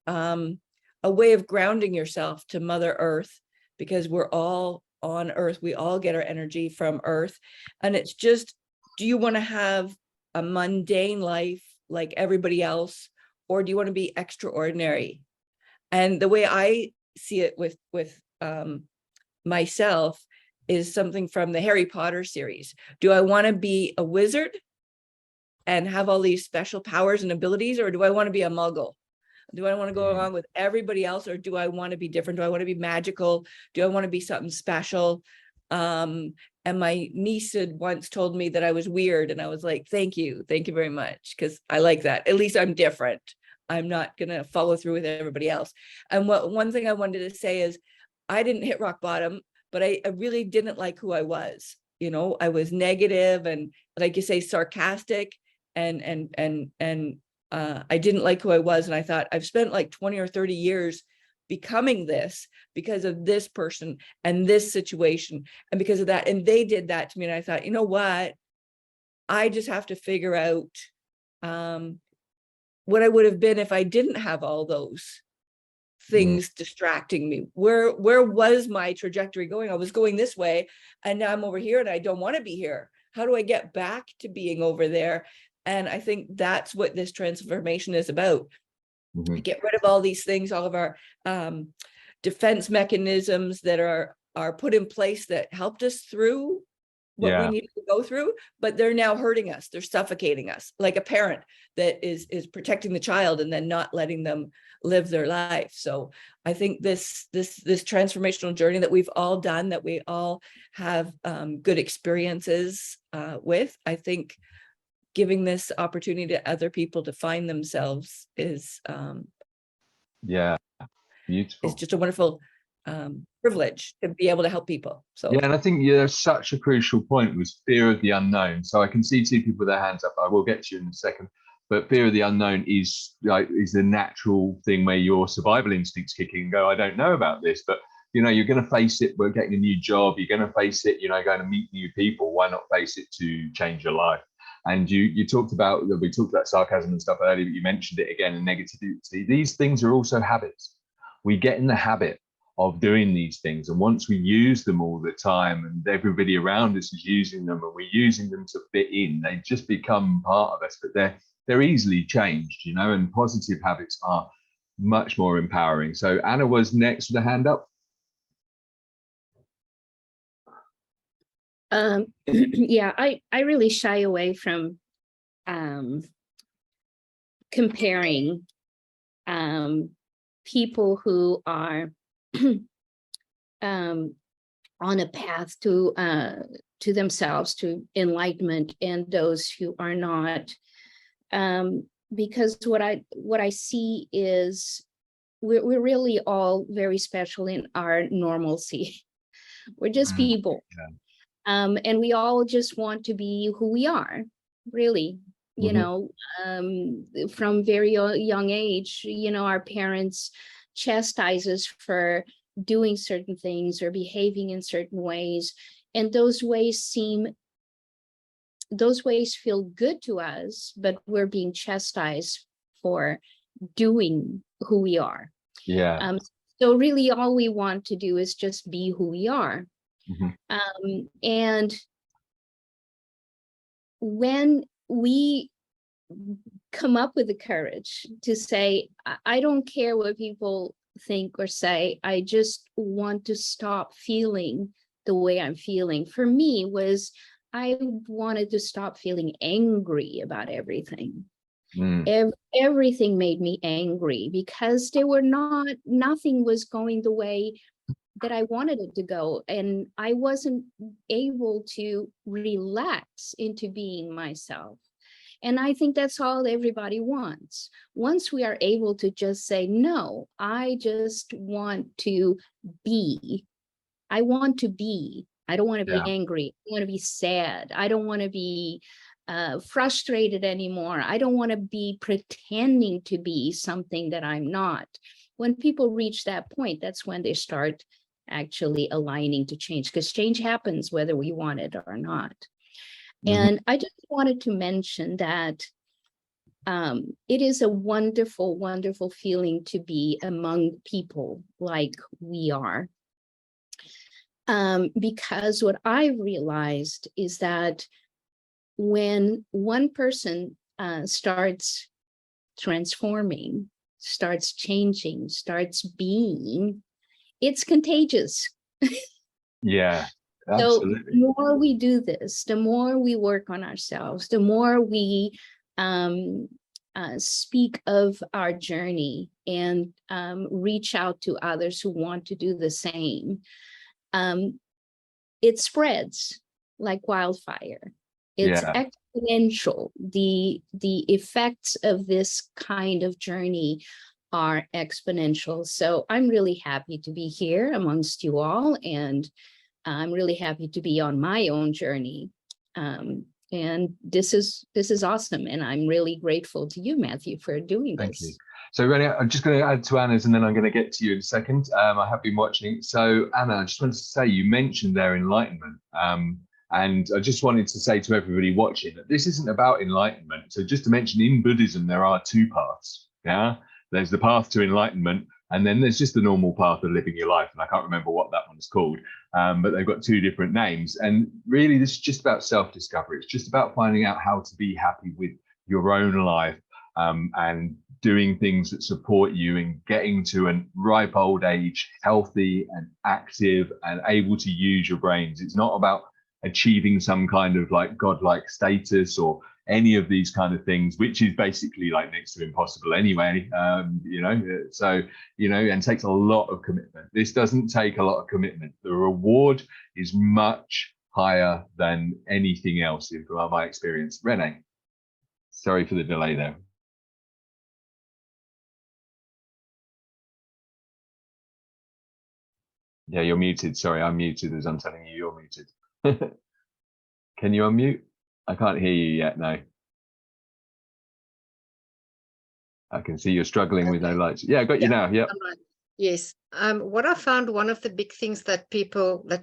a way of grounding yourself to Mother Earth, because we're all on Earth. We all get our energy from Earth. And it's just, do you want to have a mundane life like everybody else, or do you want to be extraordinary? And the way I see it with myself is something from the Harry Potter series. Do I want to be a wizard and have all these special powers and abilities, or do I want to be a muggle? Do I want to go along with everybody else, or do I want to be different? Do I want to be magical? Do I want to be something special? And my niece had once told me that I was weird, and I was like, thank you very much, because I like that. At least I'm different. I'm not going to follow through with everybody else. And one thing I wanted to say is, I didn't hit rock bottom, but I really didn't like who I was. You know, I was negative and, like you say, sarcastic, and I didn't like who I was. And I thought, I've spent like 20 or 30 years becoming this because of this person and this situation, and because of that. And they did that to me. And I thought, you know what? I just have to figure out what I would have been if I didn't have all those things distracting me. Where was my trajectory going? I was going this way, and now I'm over here, and I don't want to be here. How do I get back to being over there? And I think that's what this transformation is about. Get rid of all these things, all of our defense mechanisms that are put in place that helped us through what we needed to go through, but they're now hurting us. They're suffocating us, like a parent that is protecting the child and then not letting them live their life. So I think this transformational journey that we've all done, that we all have good experiences with, I think giving this opportunity to other people to find themselves is beautiful. It's just a wonderful privilege to be able to help people. So and I think such a crucial point was fear of the unknown. So I can see 2 people with their hands up. I will get to you in a second, but fear of the unknown is the natural thing where your survival instincts kick in and go, I don't know about this, but you know, you're going to face it. We're getting a new job. You're going to face it, you know, going to meet new people. Why not face it to change your life? And we talked about sarcasm and stuff earlier, but you mentioned it again, and negativity. These things are also habits. We get in the habit of doing these things, and once we use them all the time, and everybody around us is using them, and we're using them to fit in, they just become part of us. But they're easily changed, you know, and positive habits are much more empowering. So Anna was next with a hand up. Yeah, I really shy away from comparing people who are on a path to themselves, to enlightenment, and those who are not. Because what I see is we're really all very special in our normalcy. We're just people. Yeah. And we all just want to be who we are, really. You know, from very young age, you know, our parents chastise us for doing certain things or behaving in certain ways. And those ways feel good to us, but we're being chastised for doing who we are. Yeah. So really all we want to do is just be who we are. And when we come up with the courage to say, I don't care what people think or say, I just want to stop feeling the way I'm feeling. For me was, I wanted to stop feeling angry about everything. Everything made me angry because nothing was going the way that I wanted it to go. And I wasn't able to relax into being myself. And I think that's all everybody wants. Once we are able to just say, no, I just want to be. I want to be. I don't want to be angry. I want to be sad. I don't want to be frustrated anymore. I don't want to be pretending to be something that I'm not. When people reach that point, that's when they start actually aligning to change, because change happens whether we want it or not. And I just wanted to mention that it is a wonderful, wonderful feeling to be among people like we are. Because what I realized is that when one person starts transforming, starts changing, starts being, it's contagious. Yeah. Absolutely. So the more we do this, the more we work on ourselves, the more we speak of our journey and reach out to others who want to do the same, it spreads like wildfire. It's exponential. The effects of this kind of journey are exponential. So I'm really happy to be here amongst you all, and I'm really happy to be on my own journey. And this is awesome. And I'm really grateful to you, Matthew, for doing this. Thank you. So Renee, I'm just going to add to Anna's and then I'm going to get to you in a second. I have been watching. So Anna, I just wanted to say, you mentioned their enlightenment. And I just wanted to say to everybody watching that this isn't about enlightenment. So just to mention, in Buddhism, there are two paths. Yeah, there's the path to enlightenment, and then there's just the normal path of living your life. And I can't remember what that one's called, but they've got two different names. And really, this is just about self-discovery. It's just about finding out how to be happy with your own life, and doing things that support you and getting to a ripe old age, healthy and active and able to use your brains. It's not about achieving some kind of like godlike status or any of these kind of things, which is basically like next to impossible anyway, you know, so, you know, and takes a lot of commitment. This doesn't take a lot of commitment. The reward is much higher than anything else in my experience. Renee, sorry for the delay there. Yeah, you're muted. Sorry, I'm muted as I'm telling you you're muted. Can you unmute? I can't hear you yet, no. I can see you're struggling with no lights. Yeah, I got you now. Yep. Right. Yes. What I found, one of the big things that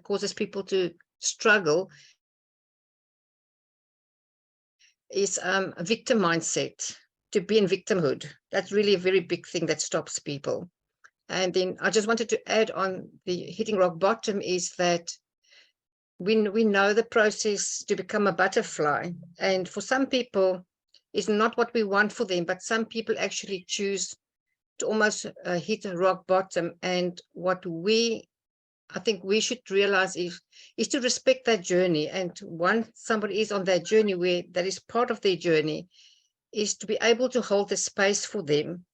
causes people to struggle is a victim mindset, to be in victimhood. That's really a very big thing that stops people. And then I just wanted to add on the hitting rock bottom is that we know the process to become a butterfly. And for some people, it's not what we want for them, but some people actually choose to almost hit a rock bottom. And what I think we should realize is to respect that journey. And once somebody is on that journey where that is part of their journey, is to be able to hold the space for them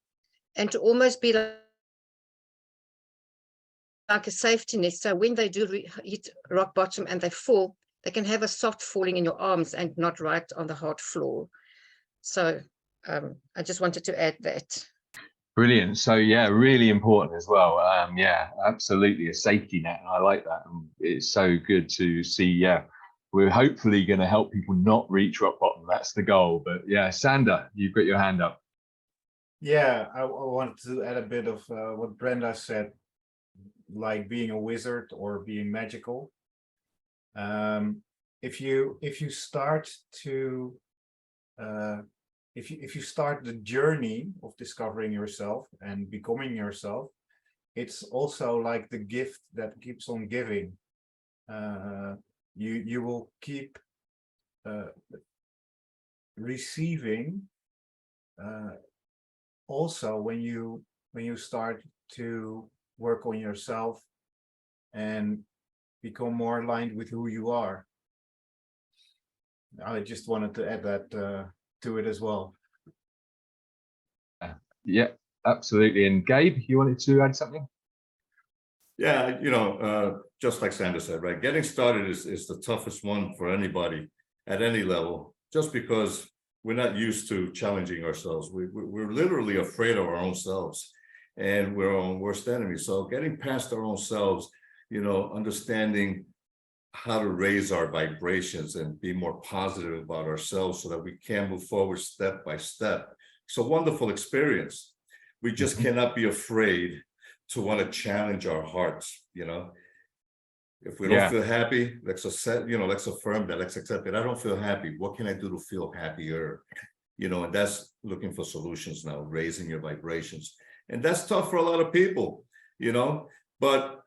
and to almost be like a safety net. So when they do hit rock bottom and they fall, they can have a soft falling in your arms and not right on the hard floor. So I just wanted to add that. Brilliant. So yeah, really important as well. Yeah, absolutely a safety net. I like that. It's so good to see. Yeah, we're hopefully going to help people not reach rock bottom. That's the goal. But yeah, Sander, you've got your hand up. Yeah, I wanted to add a bit of what Brenda said, like being a wizard or being magical. If you start to if you start the journey of discovering yourself and becoming yourself, it's also like the gift that keeps on giving. You will keep receiving also when you start to work on yourself and become more aligned with who you are. I just wanted to add that to it as well. Yeah, absolutely. And Gabe, you wanted to add something? Yeah, just like Sandra said, right? Getting started is the toughest one for anybody at any level, just because we're not used to challenging ourselves. We're literally afraid of our own selves, and we're our own worst enemy. So getting past our own selves, understanding how to raise our vibrations and be more positive about ourselves so that we can move forward step by step. It's a wonderful experience. We just cannot be afraid to want to challenge our hearts. If we don't feel happy, let's affirm that, let's accept it. I don't feel happy. What can I do to feel happier? And that's looking for solutions now, raising your vibrations. And that's tough for a lot of people, but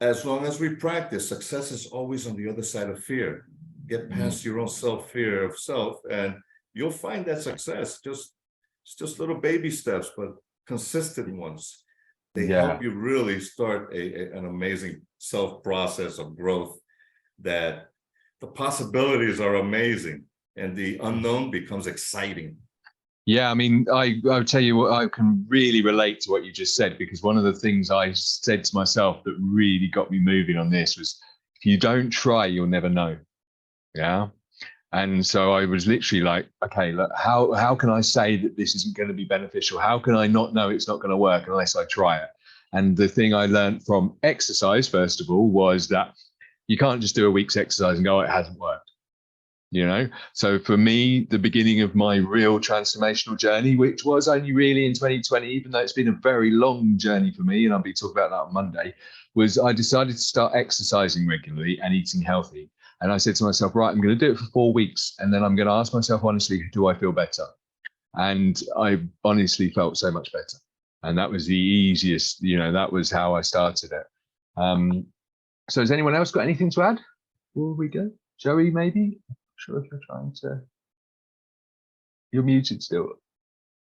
as long as we practice, success is always on the other side of fear. Get past your own fear of self, and you'll find that success. It's just little baby steps, but consistent ones. They help you really start an amazing self process of growth, that the possibilities are amazing and the unknown becomes exciting. Yeah, I mean, I'll tell you what, I can really relate to what you just said, because one of the things I said to myself that really got me moving on this was, if you don't try, you'll never know. Yeah. And so I was literally like, okay, look, how can I say that this isn't going to be beneficial? How can I not know it's not going to work unless I try it? And the thing I learned from exercise, first of all, was that you can't just do a week's exercise and go, oh, it hasn't worked. So for me, the beginning of my real transformational journey, which was only really in 2020, even though it's been a very long journey for me, and I'll be talking about that on Monday, was I decided to start exercising regularly and eating healthy. And I said to myself, right, I'm going to do it for 4 weeks. And then I'm going to ask myself, honestly, do I feel better? And I honestly felt so much better. And that was the easiest, that was how I started it. So has anyone else got anything to add before we go? Joey, maybe? Sure, if you're trying to. You're muted still.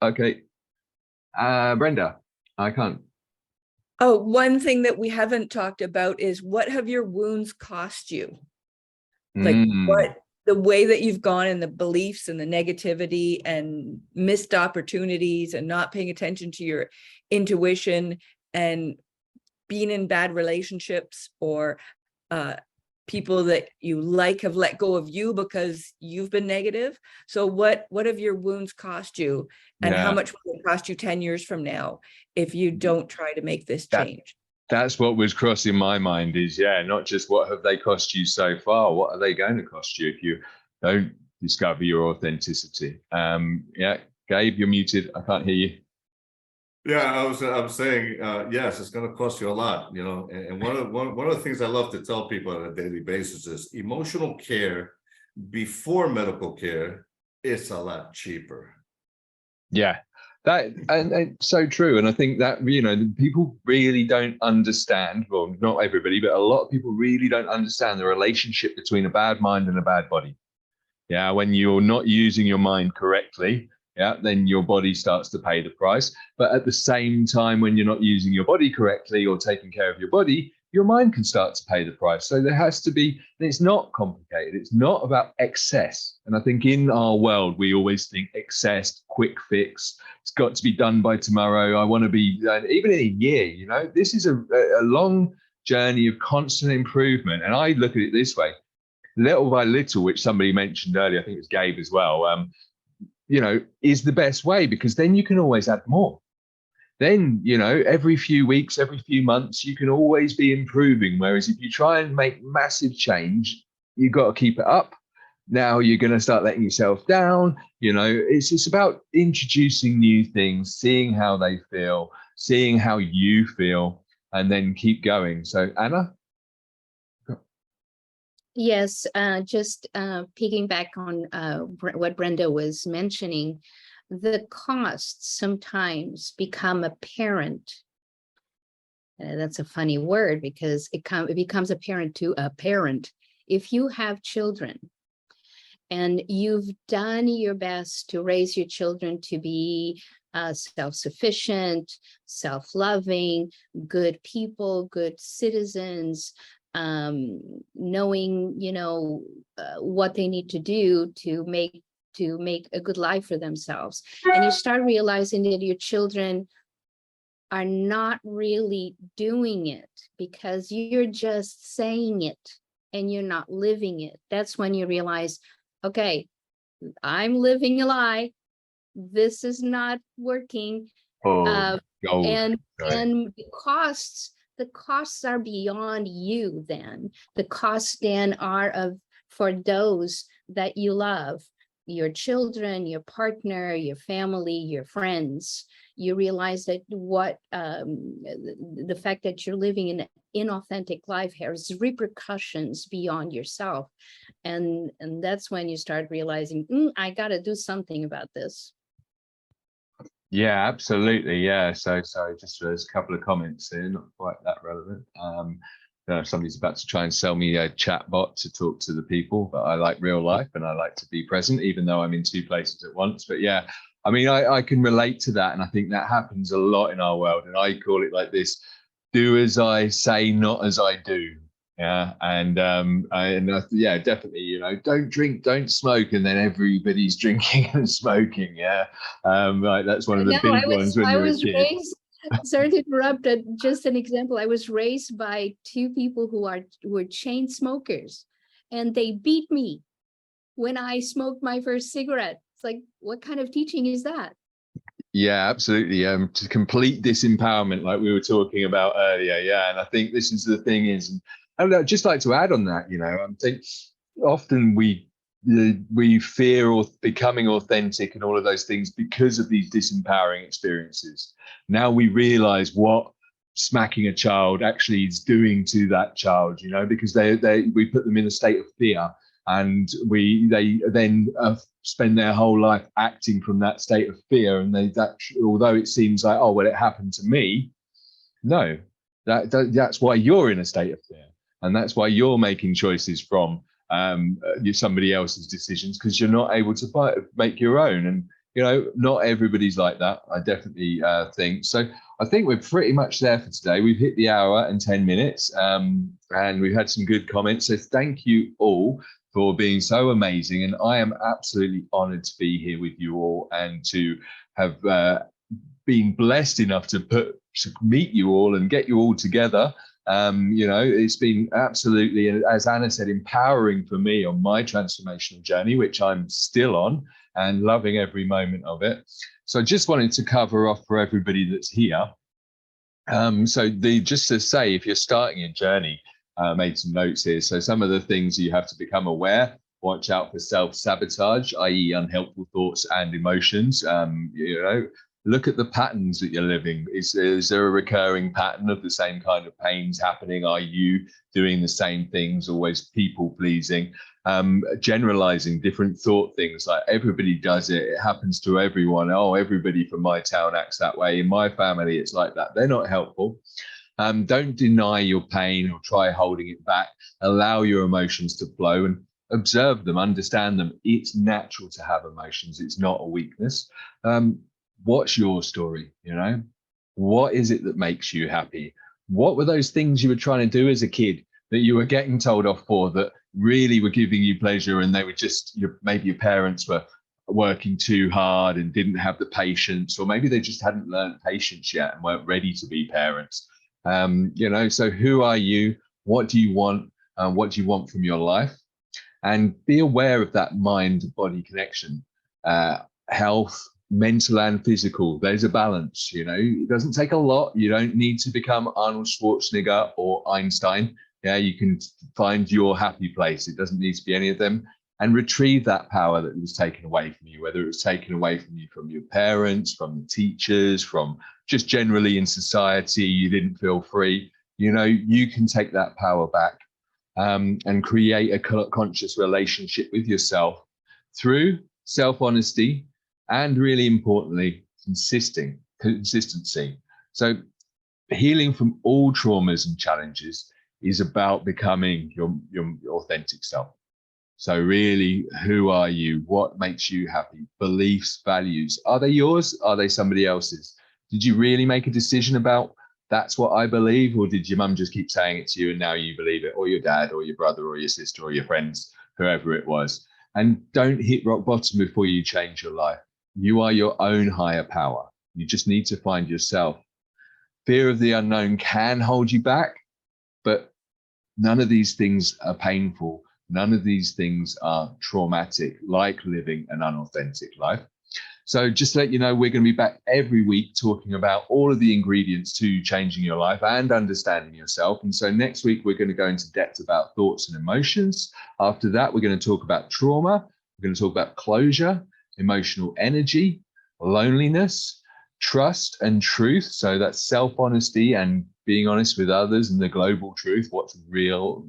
Okay. Brenda, I can't. Oh, one thing that we haven't talked about is, what have your wounds cost you? Like what the way that you've gone, and the beliefs and the negativity and missed opportunities and not paying attention to your intuition and being in bad relationships, or people that you like have let go of you because you've been negative. So what have your wounds cost you, and how much will it cost you 10 years from now if you don't try to make this change? That's what was crossing my mind, is not just what have they cost you so far, what are they going to cost you if you don't discover your authenticity? Gabe, you're muted. I can't hear you. Yeah, I'm saying, yes, it's going to cost you a lot, and one of the things I love to tell people on a daily basis is emotional care before medical care is a lot cheaper. Yeah, that and so true. And I think that, people really don't understand, well, not everybody, but a lot of people really don't understand the relationship between a bad mind and a bad body. Yeah, when you're not using your mind correctly, then your body starts to pay the price. But at the same time, when you're not using your body correctly or taking care of your body your mind can start to pay the price. So there has to be, and it's not complicated. It's not about excess. And I think in our world, we always think excess, quick fix. It's got to be done by tomorrow. I want to be, even in a year, you know, this is a long journey of constant improvement. And I look at it this way, little by little, which somebody mentioned earlier, I think it was Gabe as well, you know, is the best way, because then you can always add more. Then, you know, every few weeks, every few months, you can always be improving. Whereas if you try and make massive change, you've got to keep it up. Now you're going to start letting yourself down. You know, it's just about introducing new things, seeing how they feel, seeing how you feel, and then keep going. So, Anna? Yes, just piggyback on what Brenda was mentioning, the costs sometimes become apparent. That's a funny word, because it becomes apparent to a parent. If you have children and you've done your best to raise your children to be self-sufficient, self-loving, good people, good citizens, knowing, you know, what they need to do to make a good life for themselves. And you start realizing that your children are not really doing it because you're just saying it and you're not living it. That's when you realize, okay, I'm living a lie. This is not working. And the costs are beyond you then. The costs then are for those that you love, your children, your partner, your family, your friends. You realize that the fact that you're living an inauthentic life has repercussions beyond yourself. And that's when you start realizing, I got to do something about this. Yeah, absolutely. Yeah. So just there's a couple of comments here, not quite that relevant. Somebody's about to try and sell me a chat bot to talk to the people, but I like real life and I like to be present, even though I'm in two places at once. But yeah, I mean, I can relate to that. And I think that happens a lot in our world. And I call it like this: do as I say, not as I do. Yeah. And yeah, definitely, you know, don't drink, don't smoke, and then everybody's drinking and smoking. Yeah. Like that's one of the big ones when you're a kid. Sorry to interrupt. Just an example. I was raised by two people who were chain smokers, and they beat me when I smoked my first cigarette. It's like, what kind of teaching is that? Yeah, absolutely. To complete disempowerment, like we were talking about earlier. Yeah, and I think this is the thing is, and I'd just like to add on that. You know, I think often we fear or becoming authentic and all of those things because of these disempowering experiences. Now we realize what smacking a child actually is doing to that child, you know, because we put them in a state of fear, and they then spend their whole life acting from that state of fear. And although it seems like, oh well, it happened to me, no, that's why you're in a state of fear, and that's why you're making choices from somebody else's decisions, because you're not able to make your own. And you know, not everybody's like that, I definitely think. So I think we're pretty much there for today. We've hit the hour and 10 minutes, and we've had some good comments. So thank you all for being so amazing. And I am absolutely honored to be here with you all and to have been blessed enough to meet you all and get you all together. You know, it's been absolutely, as Anna said, empowering for me on my transformational journey, which I'm still on and loving every moment of it. So I just wanted to cover off for everybody that's here. Just to say, if you're starting your journey, made some notes here. So some of the things you have to become aware: watch out for self-sabotage, i.e. unhelpful thoughts and emotions. You know, look at the patterns that you're living. Is there a recurring pattern of the same kind of pains happening? Are you doing the same things, always people pleasing? Generalizing different thought things, like everybody does it, it happens to everyone. Oh, everybody from my town acts that way. In my family, it's like that. They're not helpful. Don't deny your pain or try holding it back. Allow your emotions to flow and observe them, understand them. It's natural to have emotions. It's not a weakness. What's your story? You know, what is it that makes you happy? What were those things you were trying to do as a kid that you were getting told off for that really were giving you pleasure, and they were just maybe your parents were working too hard and didn't have the patience, or maybe they just hadn't learned patience yet and weren't ready to be parents. So who are you? What do you want? What do you want from your life? And be aware of that mind-body connection. Health, mental and physical, there's a balance. It doesn't take a lot. You don't need to become Arnold Schwarzenegger or Einstein. You can find your happy place. It doesn't need to be any of them, and retrieve that power that was taken away from you, whether it was taken away from you from your parents, from the teachers, from just generally in society, you didn't feel free. You can take that power back, and create a conscious relationship with yourself through self-honesty and, really importantly, consistency. So healing from all traumas and challenges is about becoming your authentic self. So really, who are you? What makes you happy? Beliefs, values, are they yours? Are they somebody else's? Did you really make a decision about that's what I believe, or did your mum just keep saying it to you and now you believe it, or your dad or your brother or your sister or your friends, whoever it was? And don't hit rock bottom before you change your life. You are your own higher power. You just need to find yourself. Fear of the unknown can hold you back, but none of these things are painful. None of these things are traumatic, like living an unauthentic life. So just to let you know, we're going to be back every week talking about all of the ingredients to changing your life and understanding yourself. And so next week, we're going to go into depth about thoughts and emotions. After that, we're going to talk about trauma. We're going to talk about closure, emotional energy, loneliness, trust and truth. So that's self-honesty and being honest with others, and the global truth, what's real,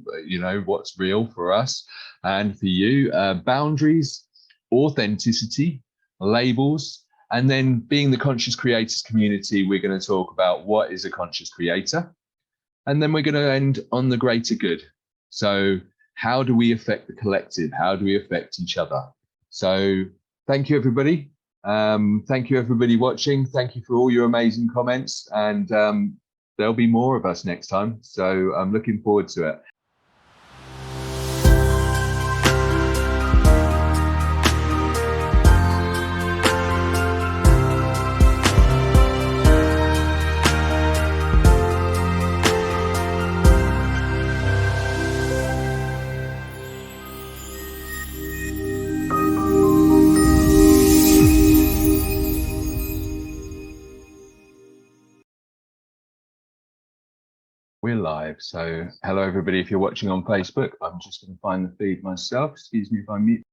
what's real for us and for you, boundaries, authenticity, labels, and then being the conscious creators community, we're going to talk about what is a conscious creator. And then we're going to end on the greater good. So how do we affect the collective? How do we affect each other? So thank you, everybody. Thank you, everybody watching. Thank you for all your amazing comments. And there'll be more of us next time. So I'm looking forward to it. We're live. So hello, everybody. If you're watching on Facebook, I'm just going to find the feed myself. Excuse me if I mute.